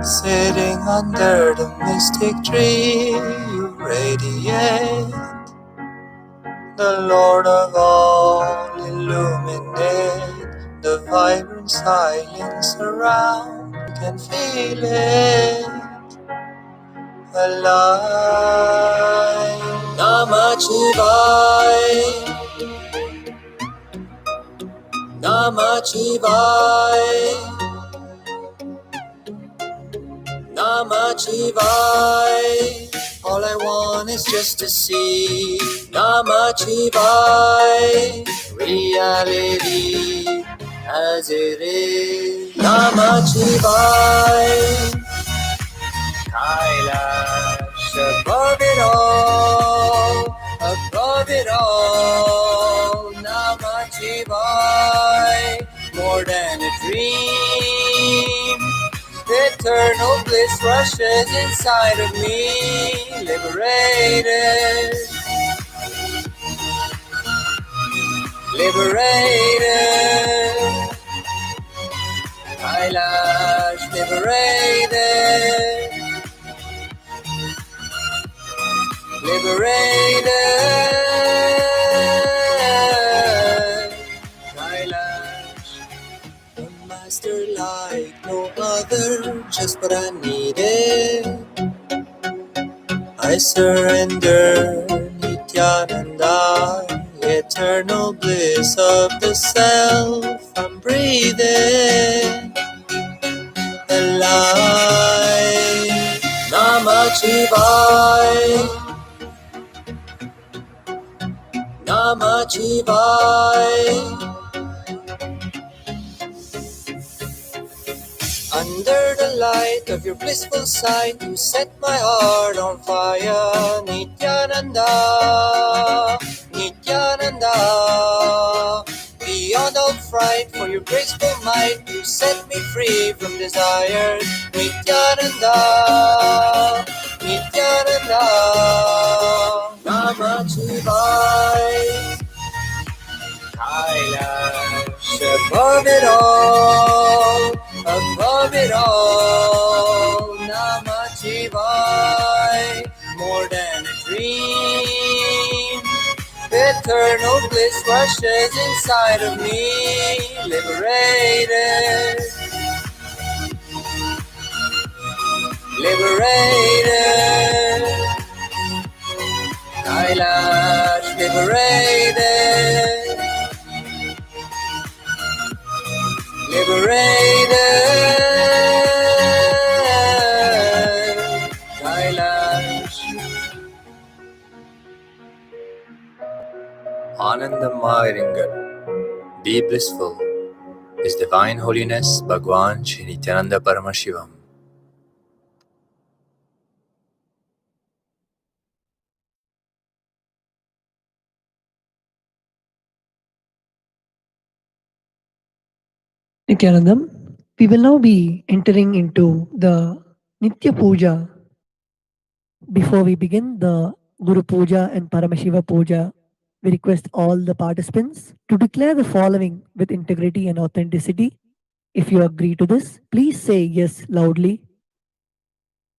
Sitting under the mystic tree, you radiate. The Lord of all illuminate the vibrant silence around. You can feel it alive. Namachivaya, Namachivaya, Namachivaya. All I want is just to see Namachivaya, reality as it is. Namachivaya, Kailasa, above it all, Namachivaya, more than a dream. Eternal bliss rushes inside of me, liberated, liberated, Kailash, liberated, liberated, Kailash, the master like no other, just what I needed. I surrender, Nithyananda, eternal bliss of the self. I'm breathing the light. Namachivaya, Namachivaya. Under the light of your blissful sight, you set my heart on fire. Nithyananda, Nithyananda. Beyond all fright, for your graceful might, you set me free from desire. Nithyananda, Nithyananda. Namachivaya, Kailash, above it all, Namachivaya, more than a dream. Eternal bliss rushes inside of me, liberated, liberated, Kailash, liberated, liberated, Kailash. Anandamayiringal, be blissful, His Divine Holiness Bhagwan Shri Nithyananda Paramashivam. Nithyanandam, we will now be entering into the Nitya Puja. Before we begin the Guru Puja and Paramashiva Puja, we request all the participants to declare the following with integrity and authenticity. If you agree to this, please say yes loudly.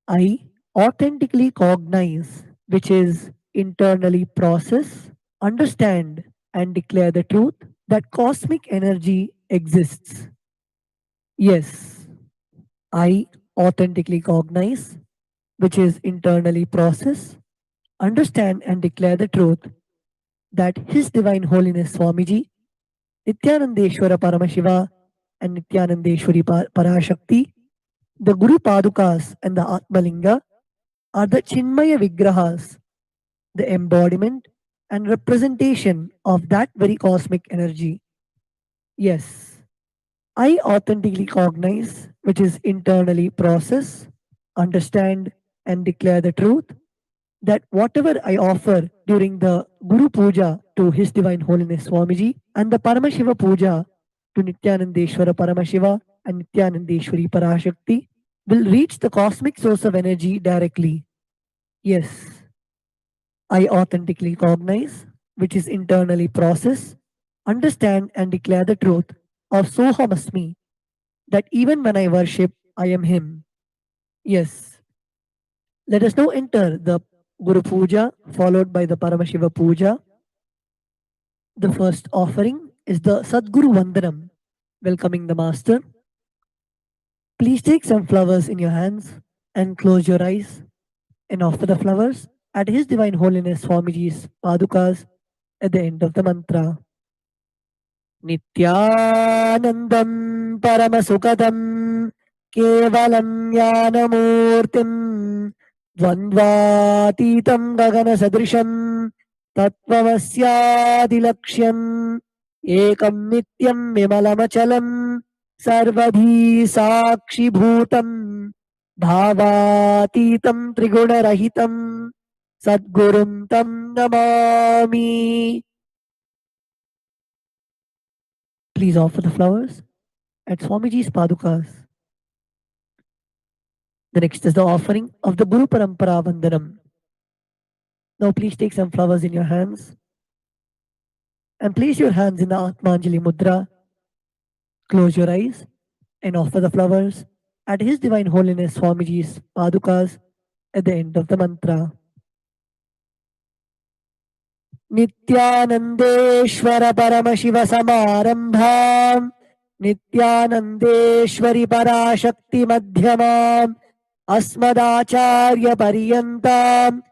I authentically cognize, which is internally process, understand, and declare the truth that cosmic energy exists. Yes, I authentically cognize, which is internally process, understand, and declare the truth that His Divine Holiness Swamiji, Nithyanandeshwara Paramashiva, and Nithyanandeshwari Parashakti, the Guru Padukas and the Atma Linga, are the Chinmaya Vigrahas, the embodiment and representation of that very cosmic energy. Yes, I authentically cognize, which is internally process, understand, and declare the truth that whatever I offer during the Guru Puja to His Divine Holiness Swamiji and the Paramashiva Puja to Nithyanandeshwara Paramashiva and Nithyanandeshwari Parashakti will reach the cosmic source of energy directly. Yes, I authentically cognize, which is internally process, understand, and declare the truth of Sohamasmi, that even when I worship, I am Him. Yes, let us now enter the Guru Puja, followed by the Paramashiva Puja. The first offering is the Sadguru Vandanam, welcoming the Master. Please take some flowers in your hands and close your eyes and offer the flowers. at His Divine Holiness Swamiji's Padukas at the end of the mantra. Nithyanandam Paramasukadam Kevalam Jnanamurtim Dvandvatitam Gagana Sadrisham Tattvamasyaadilakshyam Ekam Nityam Vimalamachalam Sarvadhi Sakshibhutam Bhavatitam Triguna Sadgurum Tam Namami. Please offer the flowers at Swamiji's Padukas. The next is the offering of the Guru Parampara Vandanam. Now please take some flowers in your hands and place your hands in the Atmanjali Mudra. Close your eyes and offer the flowers at His Divine Holiness Swamiji's Padukas at the end of the mantra. Nithyanandeshwara Paramashiva Samarambham Nithyanandeshwari Parashakti Madhyamam Asmadacharya Pariyantam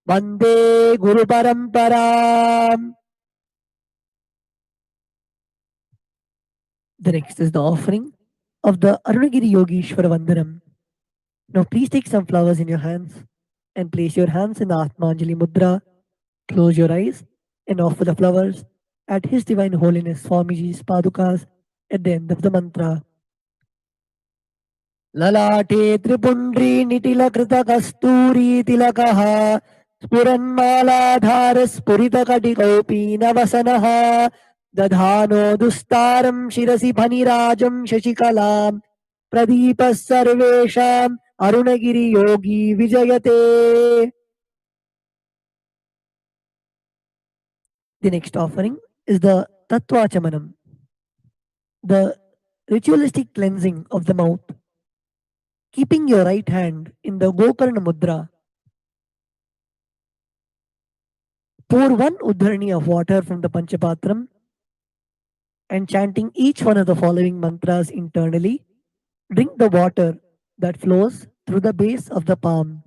Vande Guru Paramparam. The next is the offering of the Arunagiri Yogishwara Vandanam. Now please take some flowers in your hands and place your hands in the Atmanjali Mudra. Close your eyes and offer the flowers at His Divine Holiness Swamiji's Padukas at the end of the mantra. Lalate Tripundri Nitila Krita Kasturi Tilakaha Spuranmaladhara Spurita Katikopi Navasanaha Dadhano Dustaram Shirasi Panirajam Shashikalam Pradipa Sarvesham Arunagiri Yogi Vijayate. The next offering is the Tattvachamanam, the ritualistic cleansing of the mouth. Keeping your right hand in the Gokarna Mudra, pour one Uddharani of water from the Panchapatram and chanting each one of the following mantras internally, drink the water that flows through the base of the palm.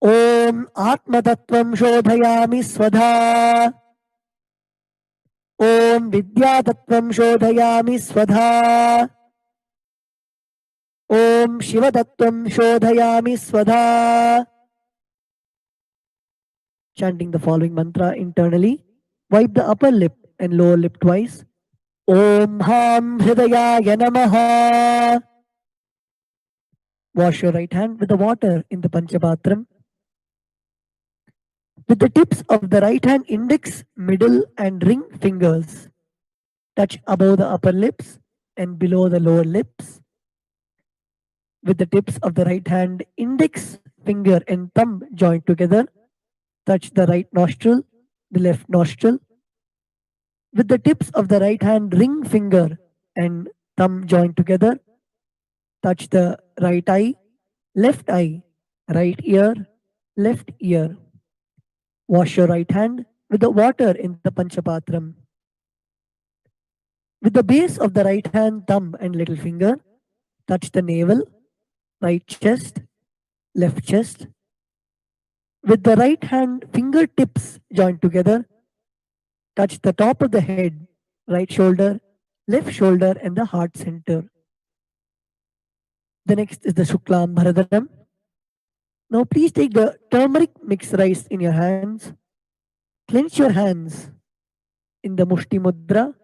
Om Atma Tattvam Shodhayami Swadha. Om Vidya Tattvam Shodhayami Swadha. Om Shiva Tattvam Shodhayami Swadha. Chanting the following mantra internally, wipe the upper lip and lower lip twice. Om Ham Hridayaya Namaha. Wash your right hand with the water in the Panchapatram. With the tips of the right hand index, middle and ring fingers, touch above the upper lips and below the lower lips. With the tips of the right hand index, finger and thumb joined together, touch the right nostril, the left nostril. With the tips of the right hand ring finger and thumb joined together, touch the right eye, right ear, left ear. Wash your right hand with the water in the Panchapatram. With the base of the right hand thumb and little finger, touch the navel, right chest, left chest. With the right hand fingertips joined together, touch the top of the head, right shoulder, left shoulder and the heart center. The next is the Shuklam Bharadaram. Now please take the turmeric mixed rice in your hands. Clench your hands in the Mushti Mudra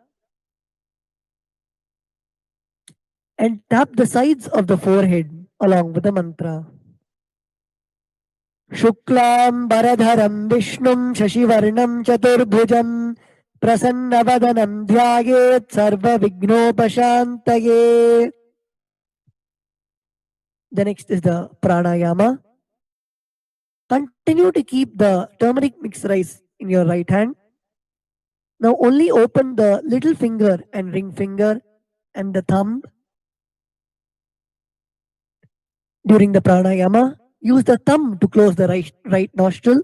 and tap the sides of the forehead along with the mantra. Shuklam Bharadharam Vishnum Shashivarnam Chaturbhujam Prasannavadanam Dhyayet Sarva Vignopashantaye. The next is the Pranayama. Continue to keep the turmeric mixed rice in your right hand. Now only open the little finger and ring finger and the thumb. During the pranayama, use the thumb to close the right nostril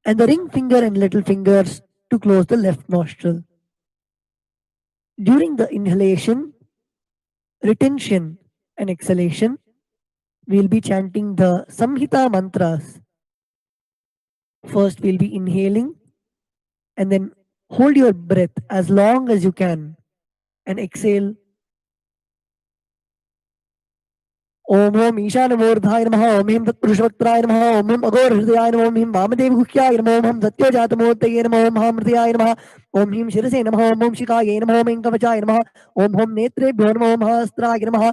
and the ring finger and little fingers to close the left nostril. During the inhalation, retention and exhalation, we'll be chanting the Samhita mantras. First, we'll be inhaling and then hold your breath as long as you can and exhale. Om Om ईशानमूर्धाय नमः ओम ह्रीं तत्पुरुषवक्त्राय नमः ओम ओम अघोरहृदयाय नमः ओम ह्रीं वामदेवगुह्याय नमः ओम हम सत्योजातमूर्तये नमः ओम महामृतयाय नमः ओम ह्रीं शिरसे नमः ओम ओम शिखायै नमः ओम ऐं कवचाय नमः ओम ओम नेत्रेभ्यो नमः ओम हस्त्राय नमः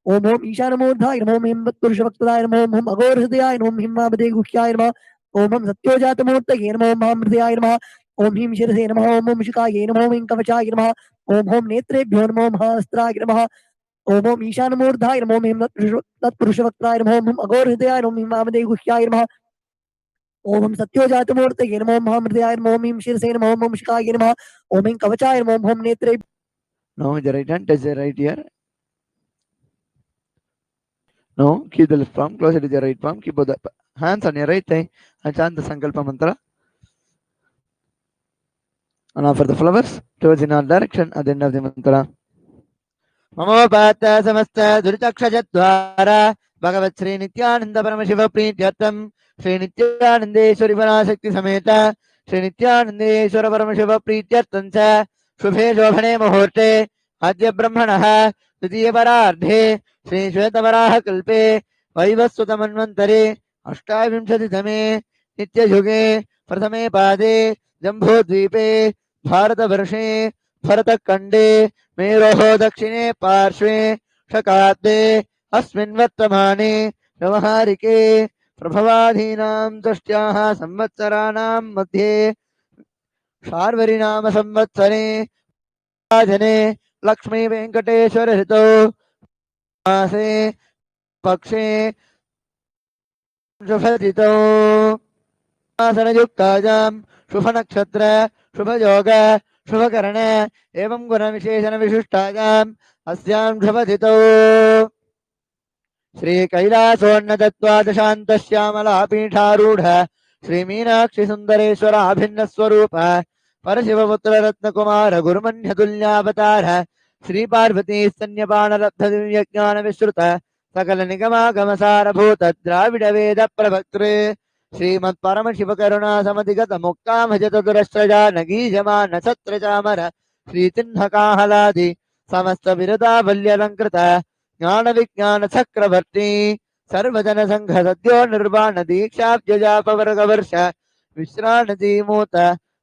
ओम ओम ईशानमूर्धाय नमः ओम ह्रीं तत्पुरुषवक्त्राय नमः ओम हम अघोरहृदयाय नमः ओम ह्रीं वामदेवगुह्याय नमः ओम हम सत्योजातमूर्तये नमः ओम महामृतयाय नमः ओम ह्रीं शिरसे नमः ओम ओम शिखायै नमः ओम ऐं कवचाय नमः ओम ओम नेत्रेभ्यो नमः ओम हस्त्राय नमः ओम ओम ईशानमूर्धाय नमो ओम तत्पुरुषवक्त्राय नमो ओम अघोरहृदयाय नमो ओम वामदेवगुह्याय नमः ओम हम सत्योजातमूर्तये नमो ओम महामृतयाय नमो ओम शिरसे नमो ओम शिखाय नमः ओम ऐं कवचाय नमो ओम नेत्रे. Now with the right hand, touch the right ear. Now keep the left palm closer to the right palm. Keep both the hands on your right thigh and chant the Sankalpa mantra. And offer the flowers towards in our direction at the end of the mantra. ममोपात समस्त दुरितक्षजद्वारा भगवत् श्री नित्यानंद परमशिव प्रीत्यर्थम श्री नित्यानंदेश्वरी पराशक्ति समेत श्री नित्यानंदेश्वर परमशिव प्रीत्यर्थं च शुभे शोभने मुहूर्ते अद्य ब्रह्मणः द्वितीय परार्धे श्री श्वेतवराह कल्पे वैवस्वत मन्वन्तरे अष्टाविंशतितमे नित्ययुगे प्रथमे पादे जम्बूद्वीपे भारतवर्षे भरतखण्डे मेरोः दक्षिणे पार्श्वे शकाब्दे अस्मिन् वर्तमाने व्यवहारिके प्रभवाधीनां षष्ट्याः संवत्सराणां मध्ये शार्वरीनाम संवत्सरे जने लक्ष्मी वेंकटेश्वर ऋतौ मासे पक्षे शुभतिथौ आसनयुक्तायां शुभ नक्षत्र शुभ योग शुभकरण एवं गुण विशेषण विशिष्टायाम् अस्यां शुभतिथौ श्री कैलासोन्नतत्वादशान्तश्यामलापीठारूढ श्री मीनाक्षि सुंदरेश्वर अभिन्न स्वरूप परशिवपुत्र रत्नकुमार गुरुमन्यतुल्यावतार श्री पार्वती स्तन्यपान लब्ध दिव्य ज्ञान विश्रुत सकल निगमागमसारभूत द्राविड वेद प्रवक्तृ श्रीमत् परमशिव करुणा समधिगत मुक्तामजत दुरश्रजानगीजमान छत्र चामर श्री चिन्ह काहलादि समस्त विरदावल्यलंकृत ज्ञान विज्ञान चक्रवर्ती सर्वजन संघ सद्यो निर्वाण दीक्षाब्जजापवर्ग वर्ष विश्राणती मूत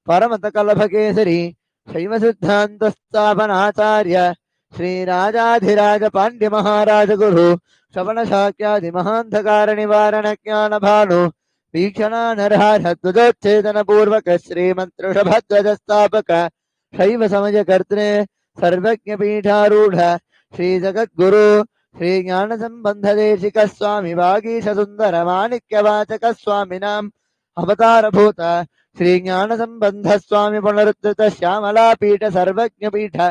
परमत कलभ केसरी शैव सिद्धांत स्थापनाचार्य श्री राजाधिराज पांड्य महाराज गुरु श्रवण शाक्यादि महांधकार निवारण ज्ञान भानु वीक्षणा नरहर ध्वजोच्छेदन पूर्वक श्रीमंत्रषभध्वज स्थापक शैव समज कर्तृ सर्वज्ञ पीठारूढ़ श्री जगद्गुरु श्री ज्ञान संबंध देशिक स्वामी वागीश सुंदर माणिक्य वाचक स्वामिनाम अवतार भूत श्री ज्ञान संबंध स्वामी पुनरुत्थित श्यामला पीठ सर्वज्ञ पीठ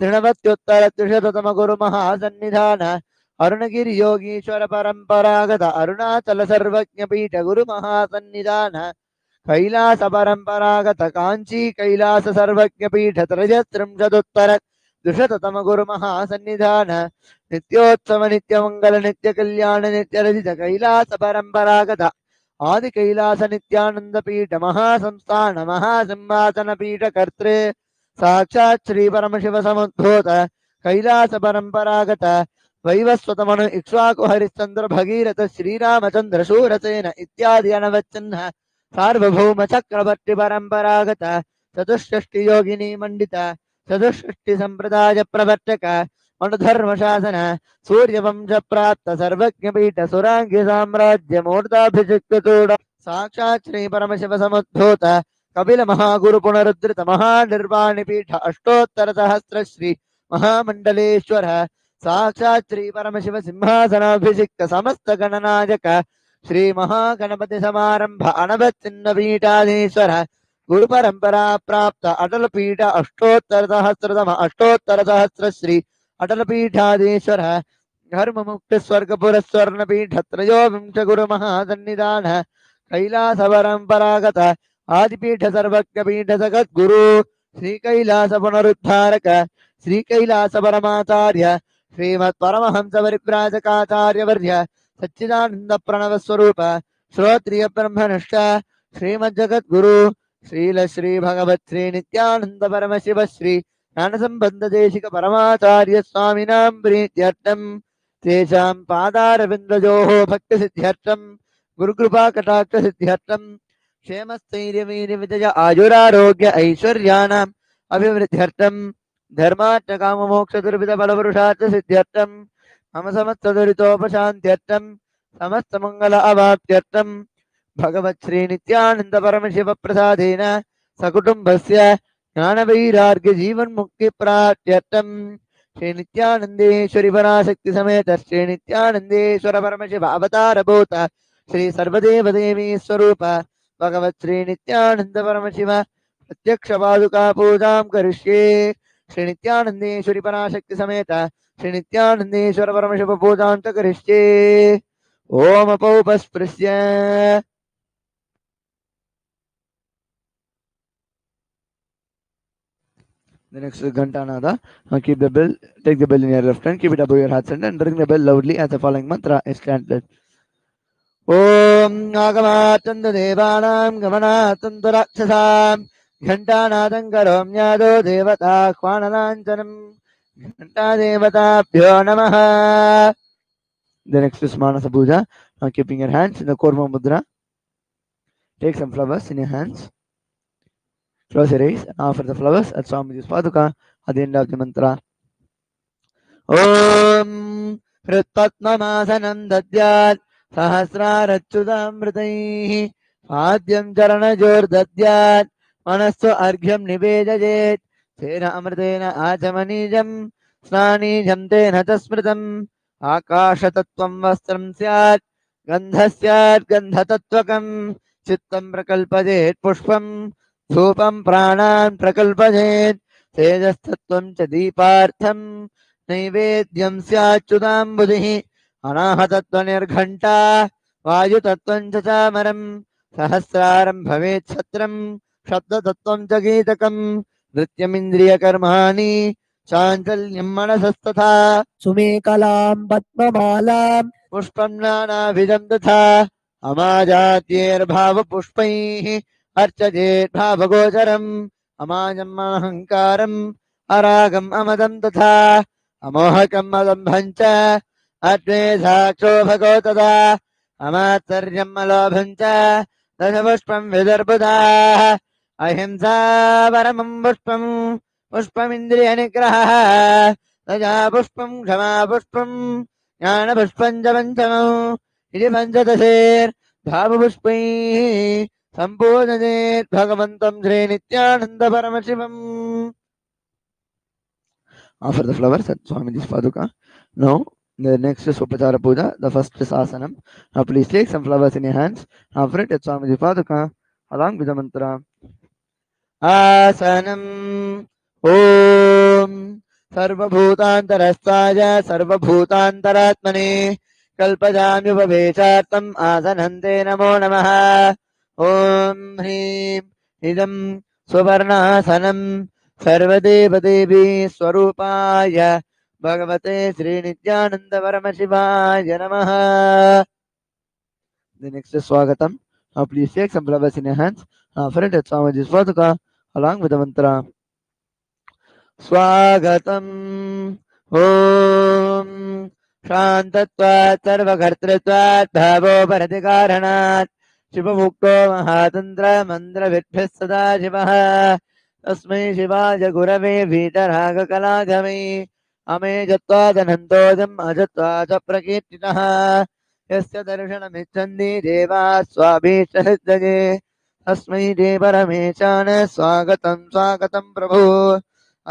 तृणवत्युत्तर त्रिशततम गुरु महासन्निधान अरुणगिरि योगीश्वर परंपरागत अरुणाचल सर्वज्ञ पीठ गुरु महासन्निधान कैलास परंपरागत कांची कैलास सर्वज्ञ पीठ त्रयस्त्रिंशदुत्तर द्विशततम गुरु महासन्निधान नित्योत्सव नित्य मंगल नित्य कल्याण नित्य रजित कैलास परंपरागत आदि कैलास नित्यानंद पीठ महासंस्थान महासिंहासन पीठ कर्तृ साक्षात् श्री परमशिव समुद्भूत कैलास परंपरागत वैवस्वत मनु इक्ष्वाकु हरिश्चंद्र भगीरथ श्रीरामचंद्र शूरसेन इत्यादि अनवच्छिन्न सार्वभौम चक्रवर्ती परंपरागत चतुष्षष्टि योगिनी मंडित चतुष्षष्टि संप्रदाय प्रवर्तक मनुधर्म शासन सूर्यवंश प्राप्त सर्वज्ञ पीठ सुरांगी साम्राज्य मूर्धाभिषिक्त चूड़ साक्षात् श्री परमशिव समुद्भूत कपिल महागुरु पुनरुद्धृत महानिर्वाणी पीठ अष्टोत्तर सहस्र श्री महामंडलेश्वर साक्षात् श्री परमशिव सिंहासनाभिषिक्त समस्त गणनायक श्री महागणपति समारंभ अनवच्छिन्न पीठाधीश्वर गुरु परंपरा प्राप्त अटल पीठ अष्टोत्तर सहस्र श्री अटल पीठाधीश्वर धर्म मुक्त स्वर्गपुर स्वर्ण पीठ त्रयोविंश गुरु महासन्निधान कैलास परंपरागत आदिपीठ सर्वज्ञ पीठ जगत गुरु श्री कैलास पुनरुद्धारक श्री कैलास परमाचार्य श्रीमत् परमहंस परिव्राजकाचार्य वर्य सच्चिदानंद प्रणव स्वरूप श्रोत्रिय ब्रह्मनिष्ठ श्रीमज्जगद्गुरु श्रील श्री भगवत् श्री नित्यानंद परमशिव श्री ज्ञानसंबंध देशिक परमाचार्य स्वामिनां प्रीत्यर्थं तेषां पादारविन्दयोः भक्तिसिद्ध्यर्थं गुरुकृपा कटाक्ष सिद्ध्यर्थं क्षेमस्थैर्यवीर्य विजय आयुरारोग्य ऐश्वर्याणाम् अभिवृद्ध्यर्थं धर्मार्थ काम मोक्ष दुर्विध बलपुरुषार्थ सिद्ध्यर्थं मम समस्त दुरितोपशान्त्यर्थं समस्त मंगल अवाप्त्यर्थं भगवत् श्री नित्यानंद परमशिव प्रसादेन सकुटुम्बस्य ज्ञानवैराग्य जीवन मुक्ति प्राप्त्यर्थं श्री नित्यानंदेश्वरी पराशक्ति समेत श्री नित्यानंदेश्वर परमशिव अवतार भूत श्री सर्वदेव देवी स्वरूप भगवत् श्री नित्यानंद परमशिव प्रत्यक्ष पादुका पूजां करिष्ये श्री नित्यानंदेश्वरी पराशक्ति समेत श्री नित्यानंदेश्वर परमशिव पूजां च करिष्ये ओम अपौपस्पृश्य The next is Ghantanada. Keep the bell, take the bell in your left hand, keep it above your heart center, and ring the bell loudly as the following mantra is chanted. Om Agamatandu Devanam Gamanatandu Rakshasam Ghantanadam Karomyado Devata Kwanananjanam Ghanta Devatabhyo Namaha. The next is Manasa Puja. Now keeping your hands in the Korma Mudra. Take some flowers in your hands. Close your eyes and offer the flowers at Swamiji's Paduka at the end of the mantra. Om Hritpatmamasanam Dadyat Sahasrarachyudamritaihi Padyam Charanajor Dadyat Manastu Arghyam Nivedajet Tena Amritena Achamanijam Snanijam Tena Tasmritam Akashatattvam Vastram Syat Gandhasyat Gandhatatvakam Chittam Prakalpajet Pushpam धूपं प्राणान् प्रकल्पयेत् तेजस्तत्त्वं च दीपार्थं नैवेद्यं स्याच्युताम्बुधिः अनाहतत्वनिर्घण्टा वायुतत्त्वं च चामरं सहस्रारं भवेत् छत्रं शब्दतत्त्वं च गीतकं नृत्यमिन्द्रियकर्माणि चाञ्चल्यं मनसस्तथा सुमेकलां पद्ममालां पुष्पं नानाविधं तथा अमाजात्यैर्भावपुष्पैः अर्चयेत् भावगोचरम् अमाजम् अहङ्कारम् अरागम् अमदम् तथा अमोहकम् अदम्भम् च अद्वेषाक्षो भगो तदा अमात्सर्यम् अलोभम् च दशपुष्पम् विदर्बुदाः अहिंसा परमम् पुष्पम् पुष्पमिन्द्रियनिग्रहः दया पुष्पम् क्षमा पुष्पम् ज्ञानपुष्पम् च पञ्चमम् इति पञ्चदशेर्भावपुष्पैः Sambodhanet Bhagavantam Shri Nithyananda Paramashivam. Offer the flowers at Swamiji's Paduka. Now, the next is Upachara Puja. The first is Asanam. Now, please take some flowers in your hands. Offer it at Swamiji's Paduka along with the mantra. Asanam Om Sarvabhutantarastaya Sarvabhutantaratmane Kalpajamyupavechartam Asanante Namo Namaha. Om Hrim Idam Swavarnasanam Sarvadevadevi Swarupaya Bhagavate Shri Nithyananda Paramashivaya Namaha. The next is Swagatam. Now please take some flowers in your hands. Offer it at Swamiji's Paduka along with the mantra. Swagatam Om Shantatvat Sarvakartritvat Bhavo Paratikaranat शिवमुक्तो महातंत्र मंत्र विद्भ्यः सदा शिवः तस्मै शिवाय गुरवे वीतरागकलागमे अमेजत्वादनन्तोऽजम् अजत्वाच प्रकीर्तितः यस्य दर्शनमिच्छन्ति देवाः स्वाभीष्टसिद्धये तस्मै ते परमेशान स्वागतं स्वागतं प्रभो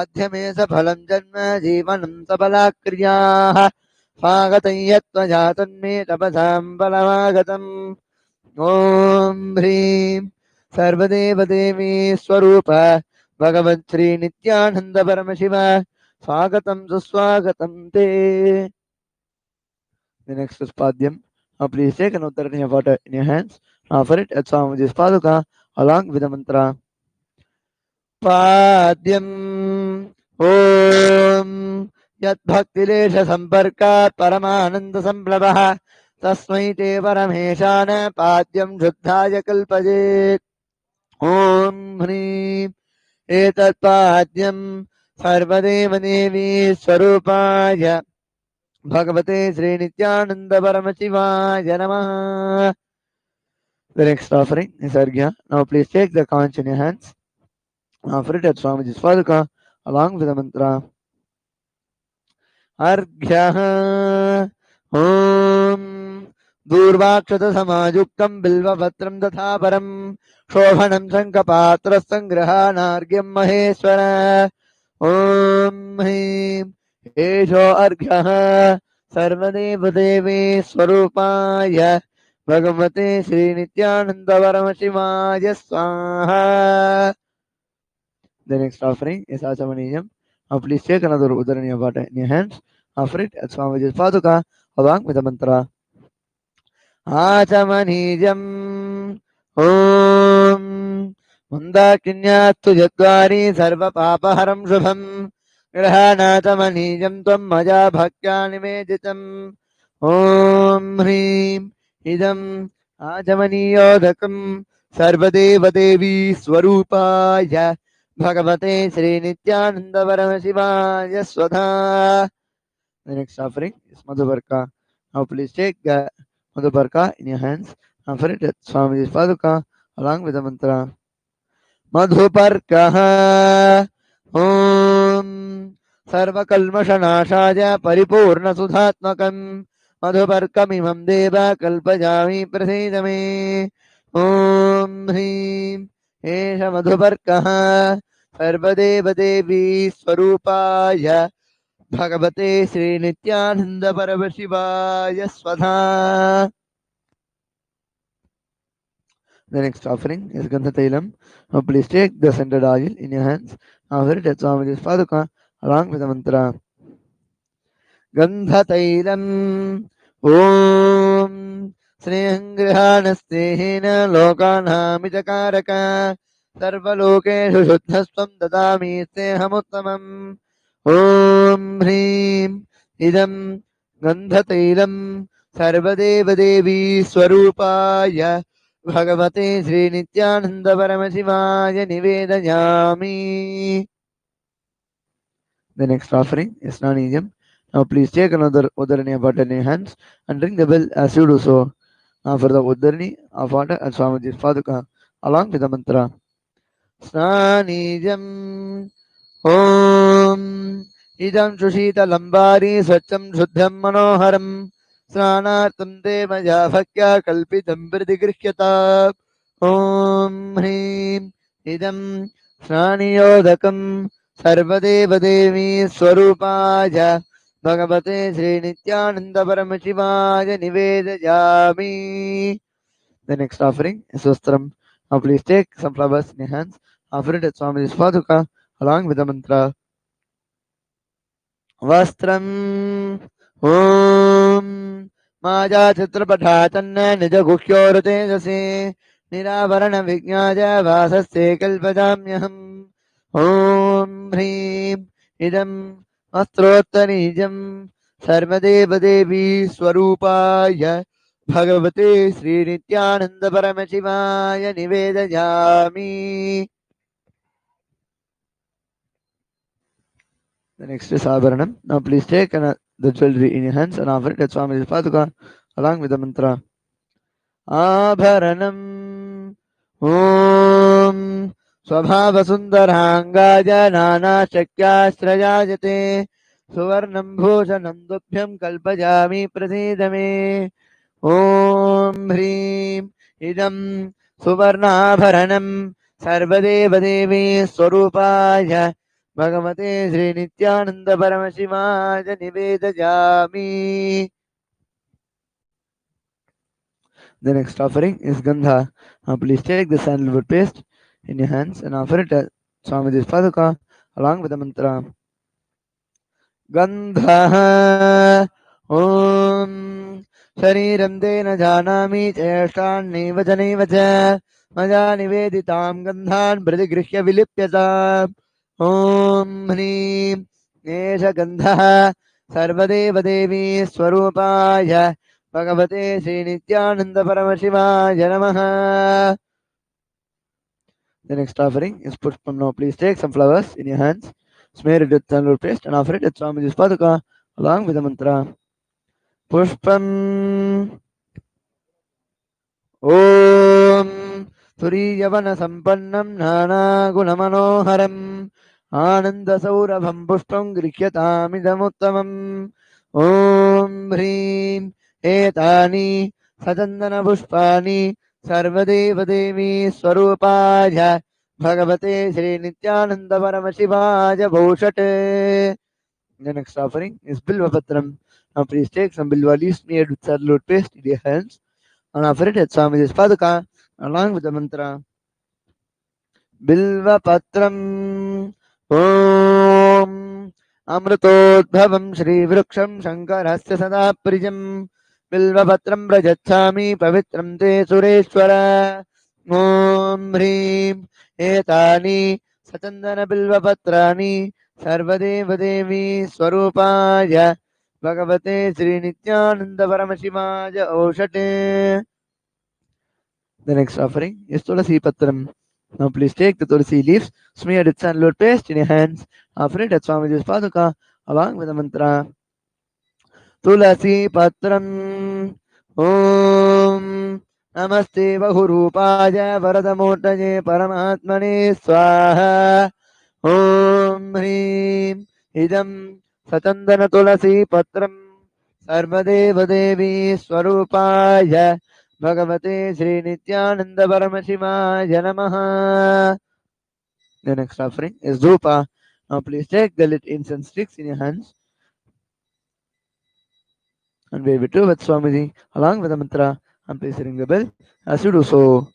अद्य मे सफलं जन्म जीवनं सफलाक्रियाः स्वागतं यत्त्वया तन्मे तपसां फलमागतम् Om Hrim Sarvadevadevi Swarupa Bhagavad Shri Nithyananda Paramashiva Swagatam Suswagatam Te. The next is Padyam. Now please take an uttarani of water in your hands. Offer it at Swamiji's Paduka along with the mantra. Padyam Om Yat Bhaktilesha Samparkat Paramananda Samplavaha तस्मै ते परमेशान पाद्यं शुद्धाय कल्पयेत् ॐ ह्रीं एतत्पाद्यं सर्वदेवदेवी स्वरूपाय भगवते श्री नित्यानंद परमशिवाय नमः. The next offering is Arghya. Now please take the conch in your hands. Offer it at Swamiji's Paduka along with the mantra. Arghya Om Durvakshata Samajuktam Bilvavatram Datha Param Shobhanam Sankapatra Sangrahanargyam Maheshwara Om Him Esho Arghya Sarvadev Devi Swarupaya Bhagavate Shri Nithyananda Paramashivam Swaha. The next offering is Achamaniyam. Now please take another Udaraniya water in your hands. Offer it at Swamiji's Paduka along with the mantra. Achamaniyam Om Mundakinyattu Jadvari Sarva Papaharam Shubham Grahanachamaniyam Tvam Maja Bhaktya Nimeditam Om Hrim Idam Achamaniyodakam Sarvadeva Devi Swarupaya Bhagavate Shri Nithyananda Paramashivam Swatha. The next offering is Madhubarka. Now please take the Madhubarka in your hands and offer it at Swamiji's Paduka along with the mantra. Madhuparkaha Om Sarvakalmashanashaya Paripurna Sudhatmakam Madhuparkamimam Deva Kalpajami Prasidame Om Hrim Esha Madhuparkaha Sarvadeva Devi Swarupaya Bhagavate Shri Nithyananda Paramashivam Swadha. The next offering is Gandha Tailam. Now please take the scented oil in your hands and offer it at Swamiji's Paduka along with the mantra. Gandha Tailam Om Snehangrihana Snehena Lokanhamitakaraka Sarvalokeshu Shuddhasvam Dadami Snehamuttamam Om Hrim Idam Gandha Tailam Sarvadeva Devi Swarupaya Bhagavate Shri Nithyananda Paramashivam Nivedayami. The next offering is Nanijam. Now please take another Udarani water in your hands and ring the bell as you do so. Now for the Udarani of water at Swamiji's Paduka along with the mantra. Snanijam Om Idam Shushita Lambari Swacham Shuddham Manoharam Snanartam Devaya Bhakya Kalpitam Vridigrihyata Om Hrim Idam Snaniyodakam Sarvadeva Devi Swarupaya Bhagavate Shri Nithyananda Paramashivam Nivedayami. The next offering is Vastram. Now please take some flowers in your hands. Offer it at Swamiji's Paduka along with the mantra. Vastram Om Maja Chitrapatha Channa Nija Guhyor Tejase Niravarana Vignaja Vasasya Kalpajamyaham Om Hrim Idam Astrottarijam Sarvadeva Devi Swarupaya Bhagavate Shri Nithyananda Paramashivam Nivedayami. The next is Abharanam. Now please take the jewelry in your hands and offer it at Swamiji's Paduka along with the mantra. Abharanam Om Swabhava Sundarangaya Nana Shakyashrayajate Suvarnam Bhushanam Dubhyam Kalpajami Prasidame Om Hrim Idam Suvarnabharanam Sarvadeva Devi Swarupaya Bhagavate Shri Nithyananda Paramashivam Nivedayami. The next offering is Gandha. Now please take the sandalwood paste in your hands and offer it at Swamiji's Paduka along with the mantra. Gandha Om Shariram Dena Janami Cheshtan Neva Janeva Cha Maja Niveditam Gandhan Bradigrihya Vilipyata Om Hrim Nesha Gandha Sarvadeva Devi Swarupaya Bhagavate Shri Nithyananda Paramashivam Namaha. The next offering is Pushpam. Now please take some flowers in your hands, smear it with sandalwood paste and offer it at Swamiji's Paduka along with the mantra. Pushpam Om Suriyavana Sampannam Nana Gunamanoharam Ananda Saurabham Pushpam Grikyatamidamuttamam Om Hrim Etani Satandana Pushpani Sarvadeva Devi Swarupaya Bhagavate Shri Nithyananda Paramashivaja Bhushate. The next offering is Bilva Patram. Now please take some Bilva leaves smeared with sandalwood paste in your hands and offer it at Swamiji's Paduka along with the mantra. Bilva Patram Om Amritodbhavam Shri Vruksham Shankarasya Sada Prijam Bilva Patram Rajachami Pavitram Te Sureshwara Om Hrim Etani Satandana Bilva Patrani Sarvadeva Devi Swarupaya Bhagavate Sri Nithyananda Paramashivaja Oshate. The next offering is Tulasi Patram. Now please take the Tulasi leaves, smear it sandalwood paste in your hands, offer it at Swamiji's Paduka along with the mantra. Tulasi Patram Om Namaste Bahurupaya Varadamurtaye Paramatmane Swaha Om Hrim Idam Satandana Tulasi Patram Sarvadeva Devi Swarupaya Bhagavate Sri Nithyananda Paramashivaja Namaha. The next offering is Dhupa. Now please take the lit incense sticks in your hands and wave it to with Swamiji along with the mantra and please ring the bell as you do so.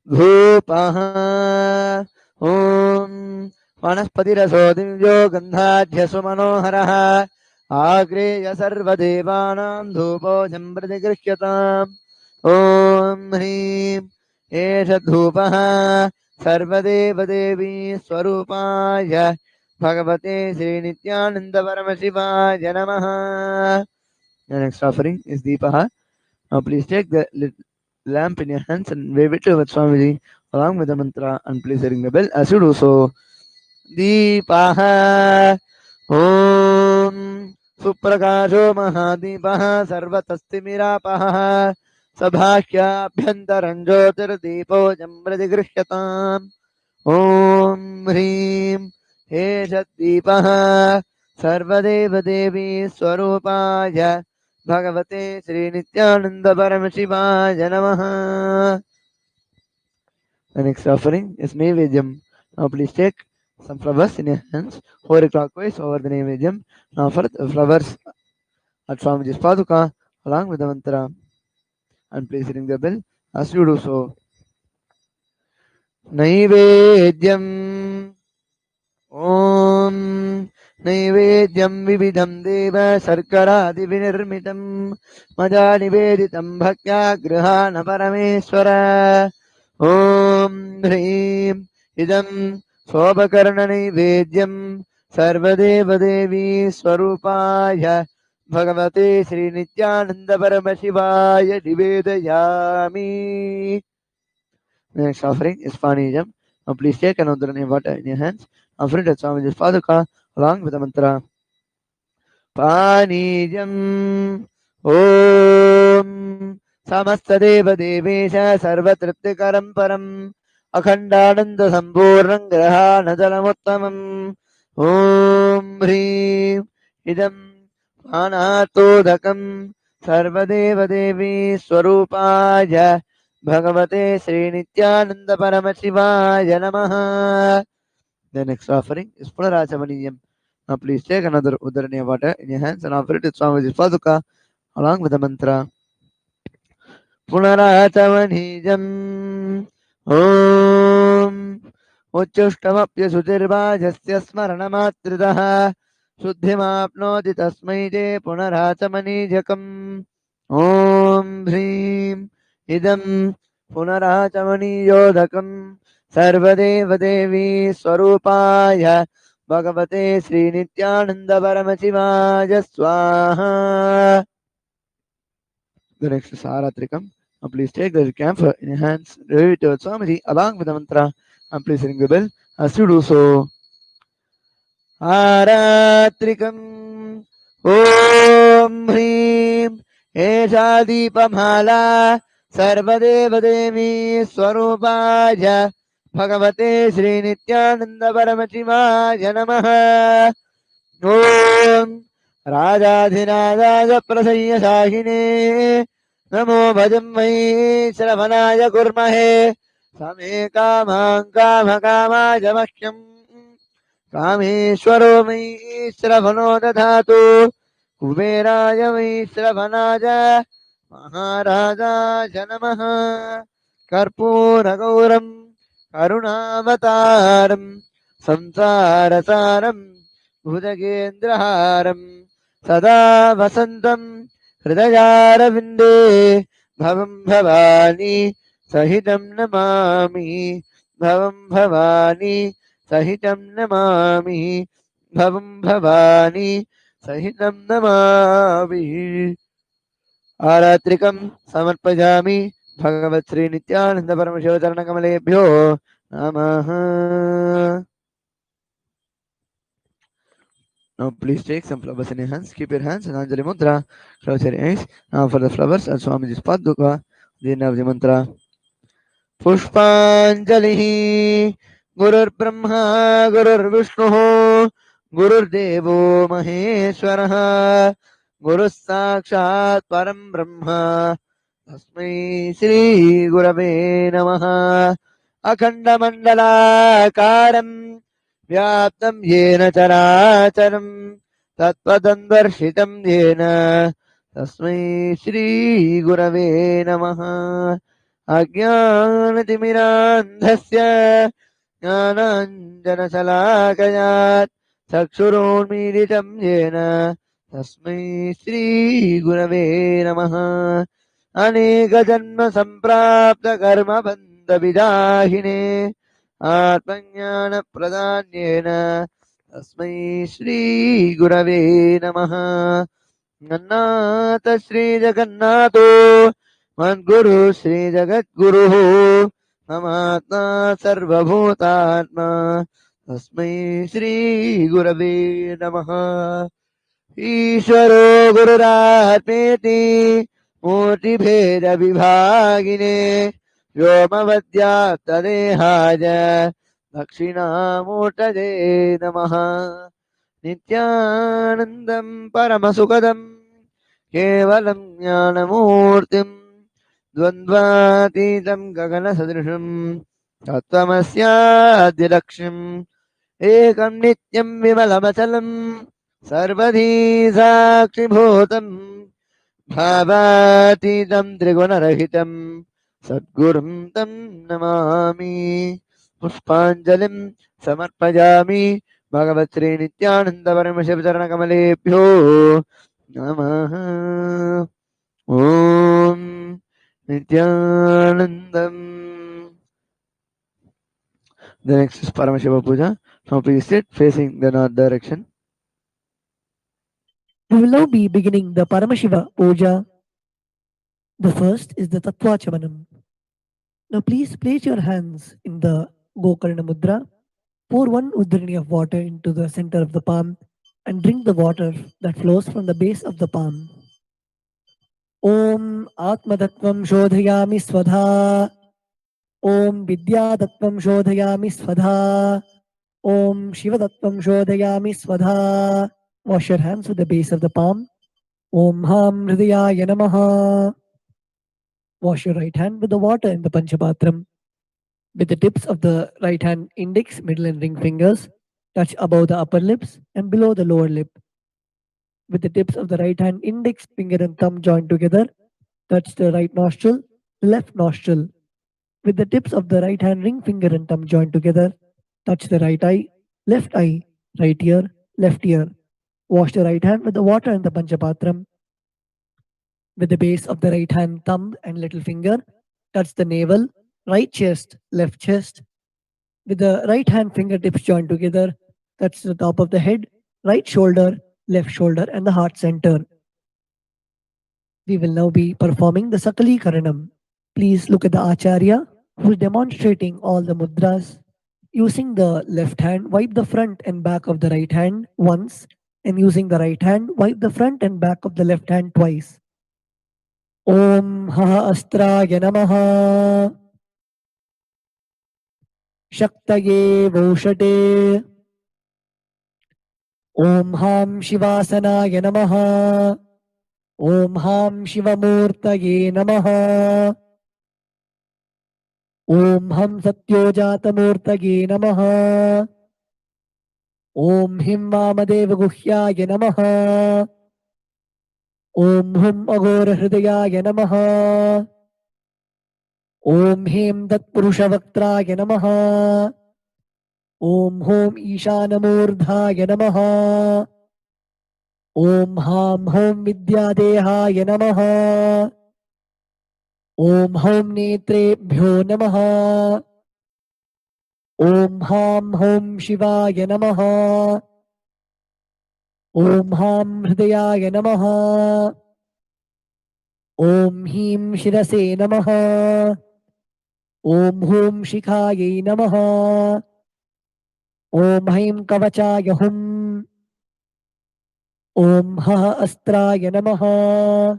Dhupaha Om Vanaspatiraso Divyo Gandhadhyasu Manoharaha Agreya Sarvadevanam Dhupo Jampratigrihyatam Om Hrim Esha Dhupaha Sarvadeva Devi Swarupaya Bhagavate Sri Nithyananda Paramashivaja Namaha. The next offering is Deepaha. Now please take the lamp in your hands and wave it to Swamiji along with the mantra and please ring the bell as you do so. Deepaha Om Suprakasho Mahadipah Sarvatastimirapah Sabhakyabhyantaran Jyotirdeepo Jampratigrihyatam Om Hrim Eshatdeepah Sarvadeva Devi Swarupaya Bhagavate Sri Nithyananda Paramashivaja Namaha. The next offering is Naivedyam. Now please take some flowers in your hands, hold it clockwise over the Naivedyam. Now offer the flowers at Swamiji's Paduka along with the mantra and please ring the bell as you do so. Naivedyam Om Naivedyam Vividam Deva Sarkaradi Vinirmitam Maja Niveditam Bhaktya Grihana Parameswara Om Hrim Idam Sobakarna Naivedyam Sarvadeva Devi Swarupaya Bhagavate Sri Nithyananda Paramashivaya Nivedayami. The next offering is Panijam. Now please take another water in your hands. Offer it at Swamiji's Paduka along with the mantra. Panijam Om Samastadeva Devesha Sarvatriptikaram Param Akhandananda Samburnam Grahanadalamuttamam Om Hrim Idam Panatodakam Sarvadeva Devi Swarupaya Bhagavate Sri Nithyananda Paramashivaja Namaha. The next offering is Punarachamaniyam. Now please take another Udaraniya water in your hands and offer it to Swamiji's Paduka along with the mantra. Punarachamaniyam Om Uchchushtamapya Sutirvajasya Smaranamatridaha Shuddhimapnoti Tasmai Te Punarachamanijakam Om Hrim Idam Punarachamaniyodakam Sarvadeva Devi Swarupaya Bhagavate Sri Nithyananda Paramashivaja Swaha. The next is Aratrikam. And please take the camphor in your hands, read it to Swamiji along with the mantra, and please ring the bell as you do so. Aratrikam Om Hrim Esha Deepamala Sarvadevadevi Swarupaya Bhagavate Shri Nithyananda Paramashiva Namaha Om Radhadhinaaya Prasaya Shahine Namo Bhajam Vai Shravanaya Kurmahe Same Kamang Kama Kama Jamakyam कामेश्वरो मयि श्रवणो दधातु कुबेराय मयि श्रवणाय महाराजाय नमः कर्पूरगौरं करुणावतारं संसारसारं भुजगेन्द्रहारं सदा वसन्तं हृदयारविन्दे भवं भवानी सहितं नमामि भवं भवानी सहितं नमामि भवं भवानी सहितं नमामि आरात्रिकं समर्पयामि भगवत् श्री नित्यानंद परमशिव चरणकमलेभ्यो नमः. Now please take some flowers in your hands. Keep your hands in Anjali Mudra. Close your eyes. Now for the flowers at Swamiji's Paduka. The end of the mantra. पुष्पाञ्जलिः गुरुर्ब्रह्मा गुरुर्विष्णुः गुरुर्देवो महेश्वरः गुरुः साक्षात् परं ब्रह्म तस्मै श्रीगुरवे नमः अखण्डमण्डलाकारं व्याप्तं येन चराचरं तत्पदं दर्शितं येन तस्मै श्रीगुरवे नमः अज्ञानतिमिरान्धस्य ज्ञानाञ्जनशलाकयात् चक्षुरोन्मीलितं येन तस्मै श्रीगुरवे नमः अनेकजन्मसम्प्राप्तकर्मबन्धविदाहिने आत्मज्ञानप्रदान्येन तस्मै श्रीगुरवे नमः जगन्नाथ श्रीजगन्नाथो मद्गुरु श्री जगद्गुरुः ममात्मा सर्वभूतात्मा तस्मै श्री गुरवे नमः ईश्वरो गुरुरात्मेति मूर्तिभेदविभागिने व्योमवद्व्याप्तदेहाय दक्षिणामूर्तये नमः नित्यानन्दं परमसुखदं केवलं ज्ञानमूर्तिम् द्वन्द्वातीतं गगनसदृशं तत्त्वमस्याद्यलक्ष्यम् एकं नित्यं विमलमचलं सर्वधी साक्षिभूतं भावातीतं त्रिगुणरहितं सद्गुरुं तं नमामि पुष्पाञ्जलिं समर्पयामि भगवत् श्री नित्यानंद परमशिव चरणकमलेभ्यो नमः ॐ Nithyanandam. The next is Paramashiva Puja. Now please sit facing the north direction. We will now be beginning the Paramashiva Puja. The first is the Tattvachamanam. Now please place your hands in the Gokarna Mudra. Pour one udrini of water into the center of the palm and drink the water that flows from the base of the palm. Om Atmadattvam Shodhayami Swadha. Om Vidyadattvam Shodhayami Swadha. Om Shivadattvam Shodhayami Swadha. Wash your hands with the base of the palm. Om Ham Hridayaya Namaha. Wash your right hand with the water in the Panchapatram. With the tips of the right hand index, middle and ring fingers, touch above the upper lips and below the lower lip. With the tips of the right hand index, finger and thumb joined together, touch the right nostril, left nostril. With the tips of the right hand ring finger and thumb joined together, touch the right eye, right ear, left ear. Wash the right hand with the water in the Panchapatram. With the base of the right hand thumb and little finger, touch the navel, right chest, left chest. With the right hand fingertips joined together, touch the top of the head, right shoulder, left shoulder, and the heart center. We will now be performing the Sakali Karanam. Please look at the Acharya who is demonstrating all the mudras. Using the left hand, wipe the front and back of the right hand once, and using the right hand, wipe the front and back of the left hand twice. Om Ha Astraya Namaha Shaktaye Voshate Om Ham Shivasanaya Namaha Om Ham Shivamurtaye Namaha Om Ham SatyojataMurtaye Namaha Om Him Vamadeva Guhyaya Namaha Om Hum Agora Hridayaya Namaha Om Him Tatpurushavaktraya Namaha Om Hum Ishanamurdhaya Namaha Om Ham Hum Vidyadehaya Namaha Om Hum Netrebhyo Namaha Om Ham Hum Shivaya Namaha Om Ham Hridayaya Namaha Om Him Shirase Namaha Om Hum Shikhaye Namaha Om Haim Kavachaya Hum Om Ha Astraya Namaha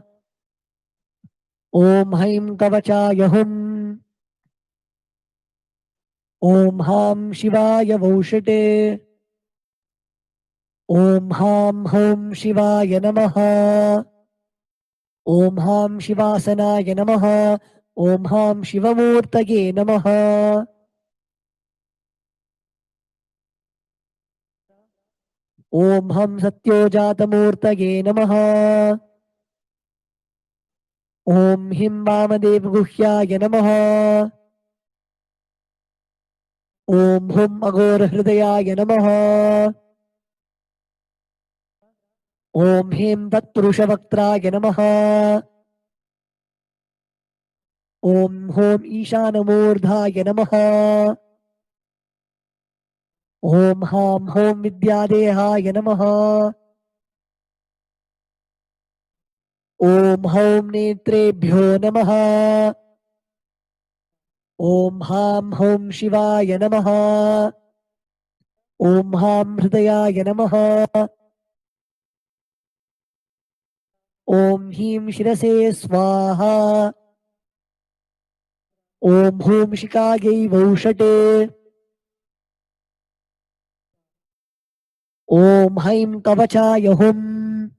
Om Haim Kavachaya Hum Om Ham Shivaya Voshate Om Ham Hum Shivaya Namaha Om Ham Shivasanaya Namaha Om Ham Shivamurtaye Namaha Om Ham SatyojataMurtaye Namaha Om Him Vamadeva Guhyaya Namaha Om Hum Agora Hridayaya Namaha Om Him Tatpurushavaktraya Namaha Om Hum Ishanamurdhaya Namaha Om Ham Hum Vidyadehaya Namaha Om Hum Netrebhyo Namaha Om Ham Hum Shivaya Namaha Om Ham Hridayaya Namaha Om Him Shirase Swaha Om Hum Shikage Voshate Om Haim Kavachaya Hum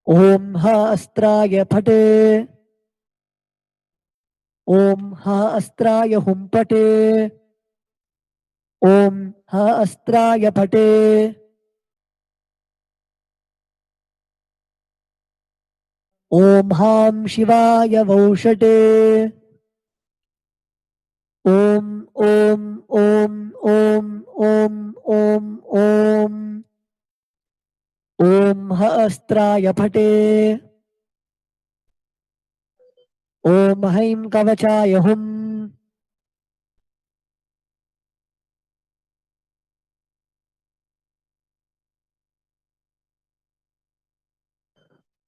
Om Ha Astraya Phate Om Ha Astraya Hum Pate Om Ha Astraya Phate Om Ham Shivaya Voshate Om Om Om Om Om Om Om Om Ha Astraya Phate Om Haim Kavachaya Hum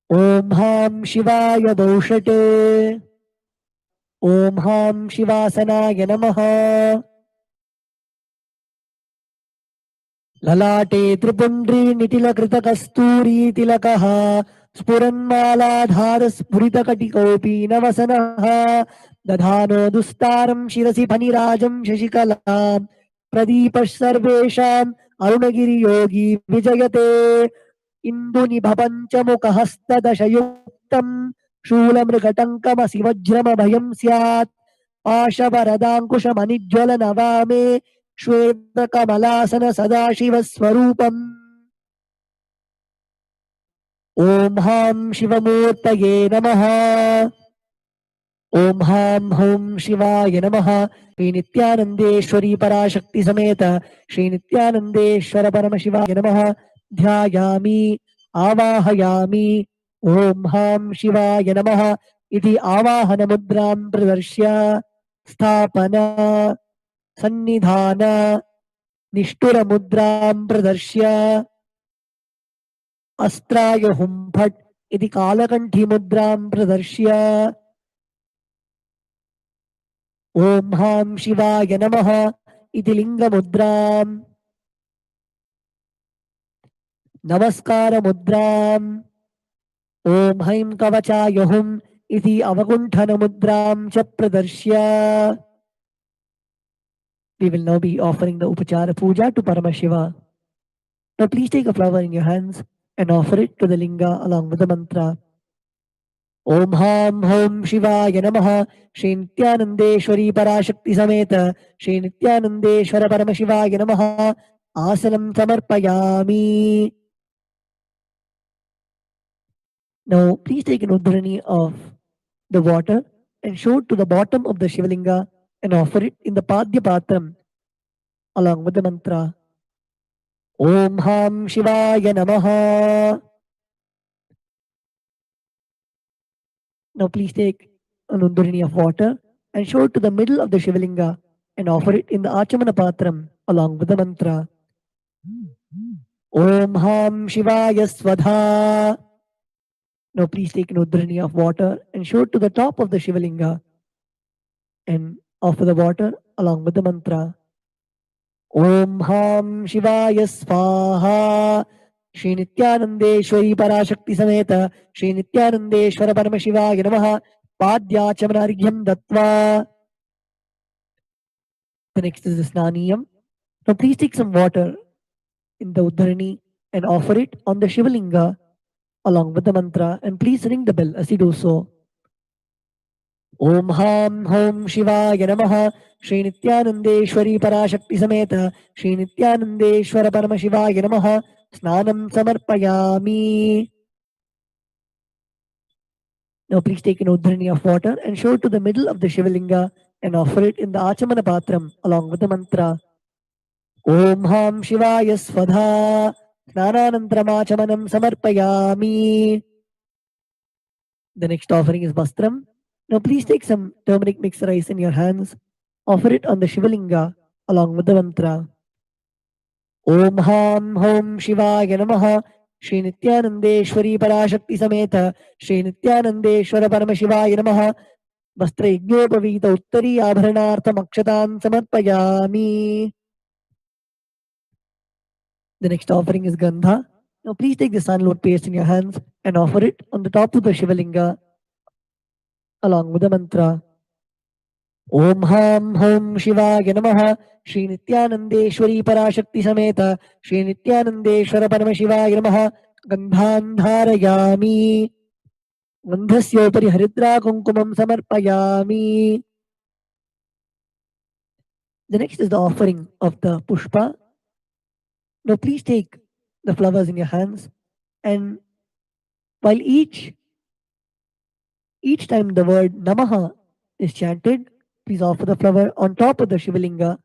Om Ham Shivaya Voshate Om Ham Shivasanaya Namaha ललाटे त्रिपुण्ड्री निटिलकृतकस्तूरी तिलकः स्फुरन्मालाधार स्फुरितकटिकोऽपि नवसनः दधानो दुस्तारं शिरसि फणिराजं शशिकलां प्रदीपः सर्वेषाम् अरुणगिरियोगी विजयते इन्दुनिभपञ्चमुखहस्तदशयुक्तं शूलमृगटङ्कमसि वज्रमभयं स्यात् पाशवरदाङ्कुशमनिज्ज्वलनवामे श्वेतकमलासन सदाशिवस्वरूपम् ॐ हां शिवमूर्तये नमः ॐ हां हौं शिवाय नमः श्रीनित्यानन्देश्वरी पराशक्ति समेत श्रीनित्यानन्देश्वर परमशिवाय नमः ध्यायामि आवाहयामि ॐ हां शिवाय नमः इति आवाहनमुद्रां प्रदर्श्य स्थापना सन्निधान निष्ठुरमुद्रां प्रदर्श्य अस्त्राय हुं फट् इति कालकण्ठीमुद्रां प्रदर्श्य ॐ हां शिवाय नमः इति लिङ्गमुद्राम् नमस्कारमुद्राम् ॐ हैं कवचाय हुम् इति अवगुण्ठनमुद्रां च प्रदर्श्य. We will now be offering the Upachara Puja to Paramashiva. Now please take a flower in your hands and offer it to the Linga along with the mantra. Om Ham Hom Shivaya Namaha Shri Nithyanandeshwari Parashakti Sameta Shri Nithyanandeshwara Paramashivaya Namaha Asanam Samarpayami. Now please take an udhrani of the water and show it to the bottom of the Shivalinga and offer it in the Padya Patram along with the mantra. Om Ham Shivaya Namaha. Now please take an undurani of water and show it to the middle of the Shivalinga and offer it in the Achamana Patram along with the mantra. Om Ham Shivaya Svadha. Now please take an undurani of water and show it to the top of the Shivalinga and offer the water along with the mantra. Om Ham Shivaya Svaha. Shri Nithyanandeshwari Parashakti Sameta Shri Nithyanandeshwara Paramashivaya Namaha Padyachamanargyam Dattva. The next is the Snaniyam. Now please take some water in the Uddharani and offer it on the Shivalinga along with the mantra and please ring the bell as you do so. Om Ham Hom Shivaya Namaha Shri Nithyanandeshwari Parashakti Sameta Shri Nithyanandeshwara Paramashivaya Namaha Snanam Samarpayami. Now please take an Uddharani of water and show it to the middle of the Shivalinga and offer it in the Achamana Patram along with the mantra. Om Ham Shivaya Svadha Snananantramaachamanam Samarpayami. The next offering is Vastram. Now please take some turmeric mixed rice in your hands. Offer it on the Shivalinga along with the mantra. Om Ham Hom Shivaya Namaha Shri Nithyanandeshwari Parashakti Sameta Shri Nithyanandeshwara Paramashivaya Namaha Vastra Yajnopavita Uttari Abharanartham Akshatam Samarpayami. The next offering is Gandha. Now please take the sandalwood paste in your hands and offer it on the top of the Shivalinga along with the mantra. Om Ham Hom Shivaya Namaha Shri Nithyanandeshwari Parashakti Sameta Shri Nithyanandeshwara Paramashivaya Namaha Gandhan Dharayami. Gandhasyopari Haridra Kunkumam Samarpayami. The next is the offering of the Pushpa. Now please take the flowers in your hands and while each time the word Namaha is chanted, please offer the flower on top of the Shivalinga.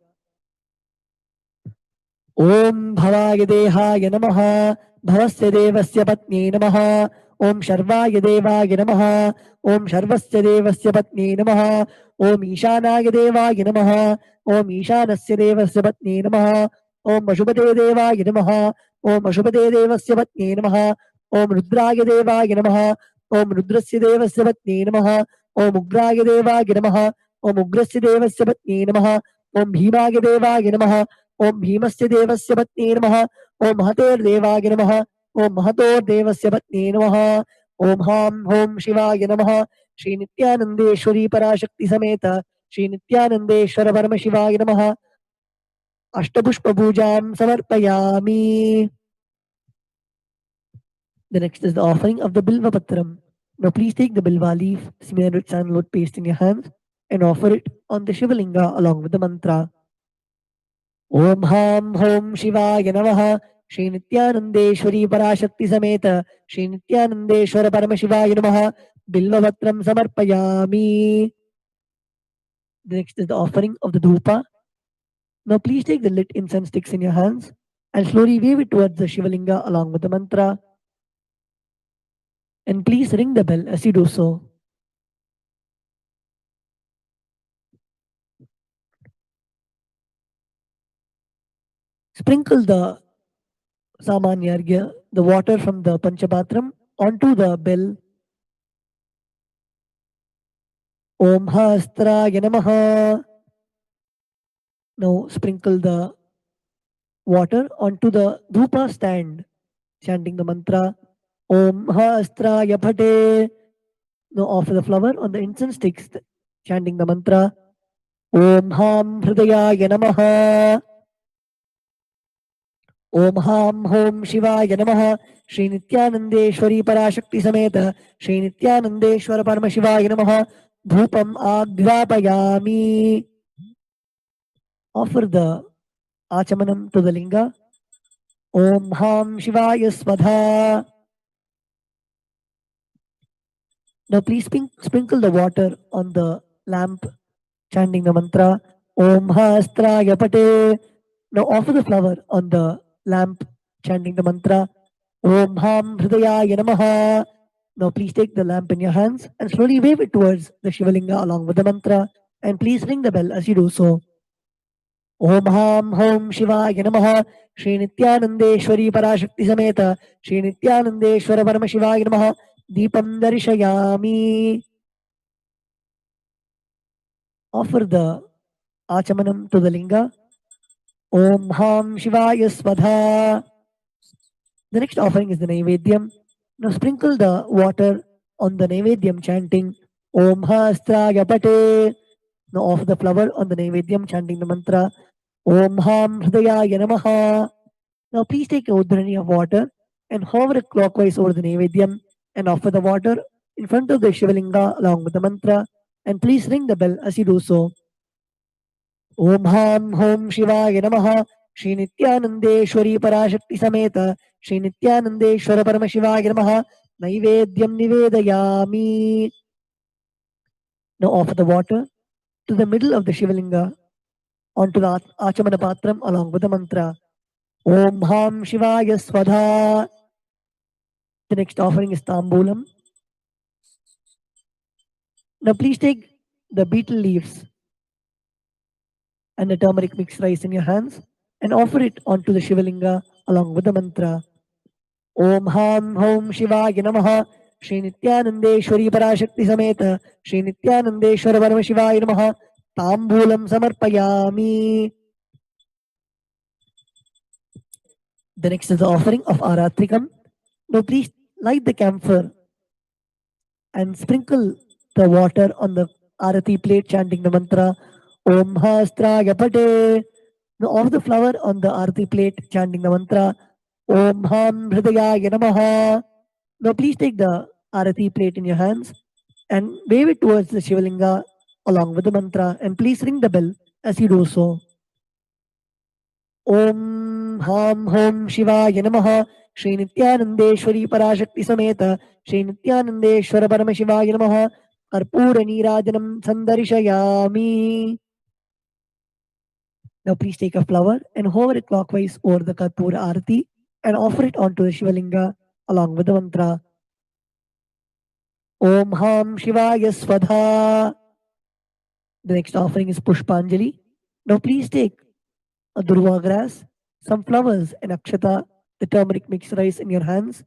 Om Bhavaya Dehaya Namaha Bhavasya Devasya Patni Namaha Om Sharvaya Devaya Namaha Om Sharvasya Devasya Patni Namaha Om Ishanaya Devaya Namaha Om Ishanasya Devasya Patni Namaha Om Ashubhade Devaya Namaha Om Ashubhade Devasya Patni Namaha Om Rudraya Devaya Namaha Om Rudrasya Devasya Patni Namaha Om Ugraya Devaya Namaha Om Ugrasya Devasya Patni Namaha Om Bhimaya Devaya Namaha Om Bhimasya Devasya Patni Namaha Om Mahator Devaya Namaha Om Mahator Devasya Patni Namaha Om Ham Hom Shivaya Namaha Shri Nithyanandeshwari Parashakti Sameta Shri Nithyanandeshwara Paramashivaya Namaha Ashtapushpa Pujam Samarpayami. The next is the offering of the Bilva Patram. Now please take the Bilva leaf smeared with sandalwood paste in your hands and offer it on the Shivalinga along with the mantra. Om Ham Hom Shivaya Namaha Shri Nithyanandeshwari Parashakti Sameta Shri Nithyanandeshwara Paramashivaya Namaha Bilvavatram Samarpayami. The next is the offering of the Dhupa. Now please take the lit incense sticks in your hands and slowly wave it towards the Shivalinga along with the mantra. And please ring the bell as you do so. Sprinkle the Samanyargya, the water from the Panchabatram, onto the bell. Om Hastraya Namaha. Now sprinkle the water onto the dhupa stand, chanting the mantra Om Hastraya Bhate. Now offer the flower on the incense sticks, chanting the mantra Om Ham Hridayaya Namaha. Om Ham Hom Shivaya Namaha. Shri Nithyanandeshwari Parashakti Sameta Shri Nithyanandeshwara Paramashivoham Namaha. Dhupam Agrapayami. Offer the Achamanam to the Linga. Om Ham Shivaya Swadha. Now please sprinkle the water on the lamp, chanting the mantra Om Hastraya Pate. Now offer the flower on the lamp, chanting the mantra Om Ham Hridayaya Namaha. Now please take the lamp in your hands and slowly wave it towards the Shivalinga along with the mantra, and please ring the bell as you do so. Om Ham Hom Shivaya Namaha. Shri Nithyanandeshwari Parashakti Sameta Shri Nithyanandeshwara Paramashivoham Namaha. Deepam Darshayami. Offer the Achamanam to the Linga. Om Ham Shivaya Swadha. The next offering is the Naivedyam. Now sprinkle the water on the Naivedyam, chanting Om Hastraya Pate. Now offer the flower on the Naivedyam, chanting the mantra Om Ham Hridayaya Namaha. Now please take a udrani of water and hover clockwise over the Naivedyam and offer the water in front of the Shivalinga along with the mantra, and please ring the bell as you do so. Om Ham Hom Shivaya Namaha. Shri Nithyanandeshwari Parashakti Sameta Shri Nithyanandeshwara Paramashivoham Namaha. Naivedyam Nivedayami. Now offer the water to the middle of the Shivalinga onto the Achamana Patram along with the mantra Om Ham Shivaya Swadha. The next offering is Tambulam. Now please take the betel leaves and the turmeric mixed rice in your hands and offer it onto the Shivalinga along with the mantra Om Ham Hom Shivaya Namaha. Shri Nithyanandeshwari Parashakti Sameta Shri Nithyanandeshwara Paramashivoham Namaha. Tambulam Samarpayami. The next is the offering of Aratrikam. Now please light the camphor and sprinkle the water on the Arati plate, chanting the mantra Om Hastraya Pate. Now offer the flower on the Arati plate, chanting the mantra Om Ham Hridayaya Namaha. Now please take the Arati plate in your hands and wave it towards the Shivalinga along with the mantra, and please ring the bell as you do so. Om Ham Hom Shivaya Namaha. Shri Nithyanandeshwari Parashakti Sameta Shri Nithyanandeshwara Paramashivoham Namaha. Karpura Neerajanam Sandarishayami. Now please take a flower and hover it clockwise over the Karpura Arati and offer it onto the Shivalinga along with the mantra Om Ham Shivaya Swadha. The next offering is Pushpanjali. Now please take a durva grass, some flowers, and akshata, the turmeric mixed rice in your hands,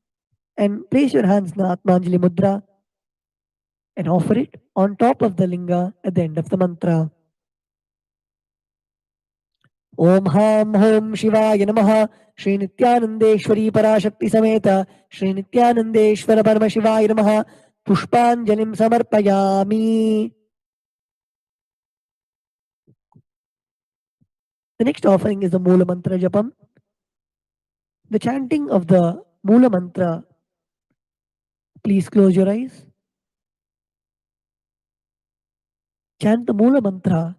and place your hands in the Atmanjali Mudra and offer it on top of the linga at the end of the mantra. Om Ham Hom Shivaya Namaha. Shri Nithyanandeshwari Parashakti Sameta Shri Nithyanandeshwara Paramashivoham Namaha. Pushpanjalim Samarpayami. The next offering is the Mula Mantra Japam. The chanting of the Mula Mantra. Please close your eyes. Chant the Mula Mantra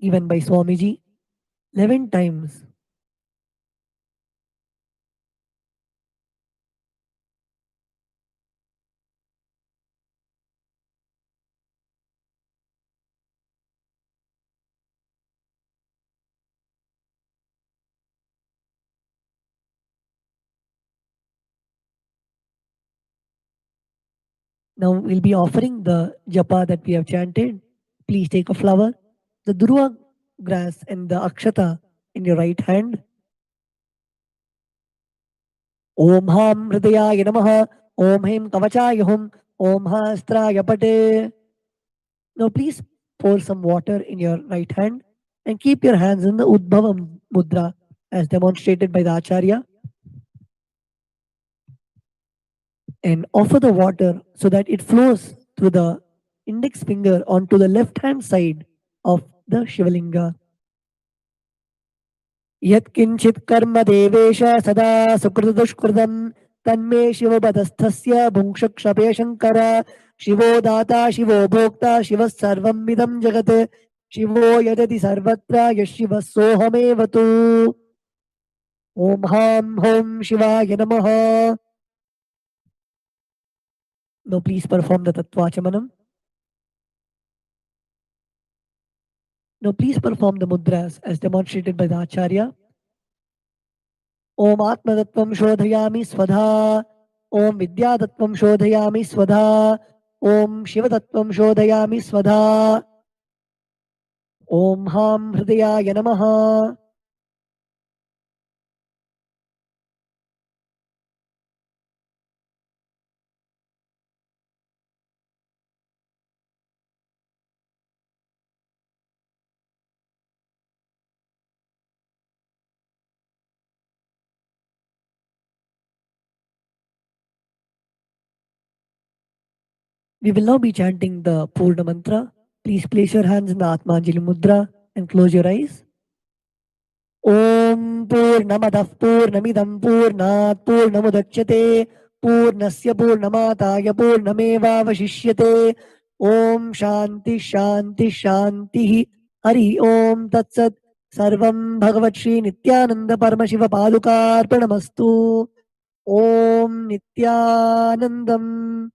given by Swamiji 11 times. Now we'll be offering the japa that we have chanted. Please take a flower, the durva grass and the akshata in your right hand. Om Ham Hridayaya Namaha. Om Him Kavachayahum, Om Hastraya Pate. Now please pour some water in your right hand and keep your hands in the Udbhavam Mudra as demonstrated by the Acharya, and offer the water so that it flows through the index finger onto the left hand side of the Shivalinga. यत्किञ्चित् कर्म देवेश सदा सुकृतदुष्कृतं तन्मे शिवपदस्थस्य भुङ्क्षक्षपे शङ्कर शिवो दाता शिवो भोक्ता शिवः सर्वमिदं जगत् शिवो यजति सर्वत्र यः शिवः सोऽहमेव तु ॐ हां हों शिवाय नमः. Now please perform the Tattvachamanam. Now please perform the mudras as demonstrated by the Acharya. Om Atma Tattvam Shodhayami Svadha. Om Vidya Tattvam Shodhayami Svadha. Om Shiva Tattvam Shodhayami Svadha. Om Ham Hridayaya Namaha. We will now be chanting the Purna Mantra. Please place your hands in the Atmanjali Mudra and close your eyes. Om Purnamadah Purnamidam Purnat Purnamudachyate Purnasya Purnamataya Purnamevavashishyate Om Shanti Shanti Shanti Hari Om Tat Sat Sarvam Bhagavad Shri Nithyananda Paramashiva Padukarpanamastu Om Nithyanandam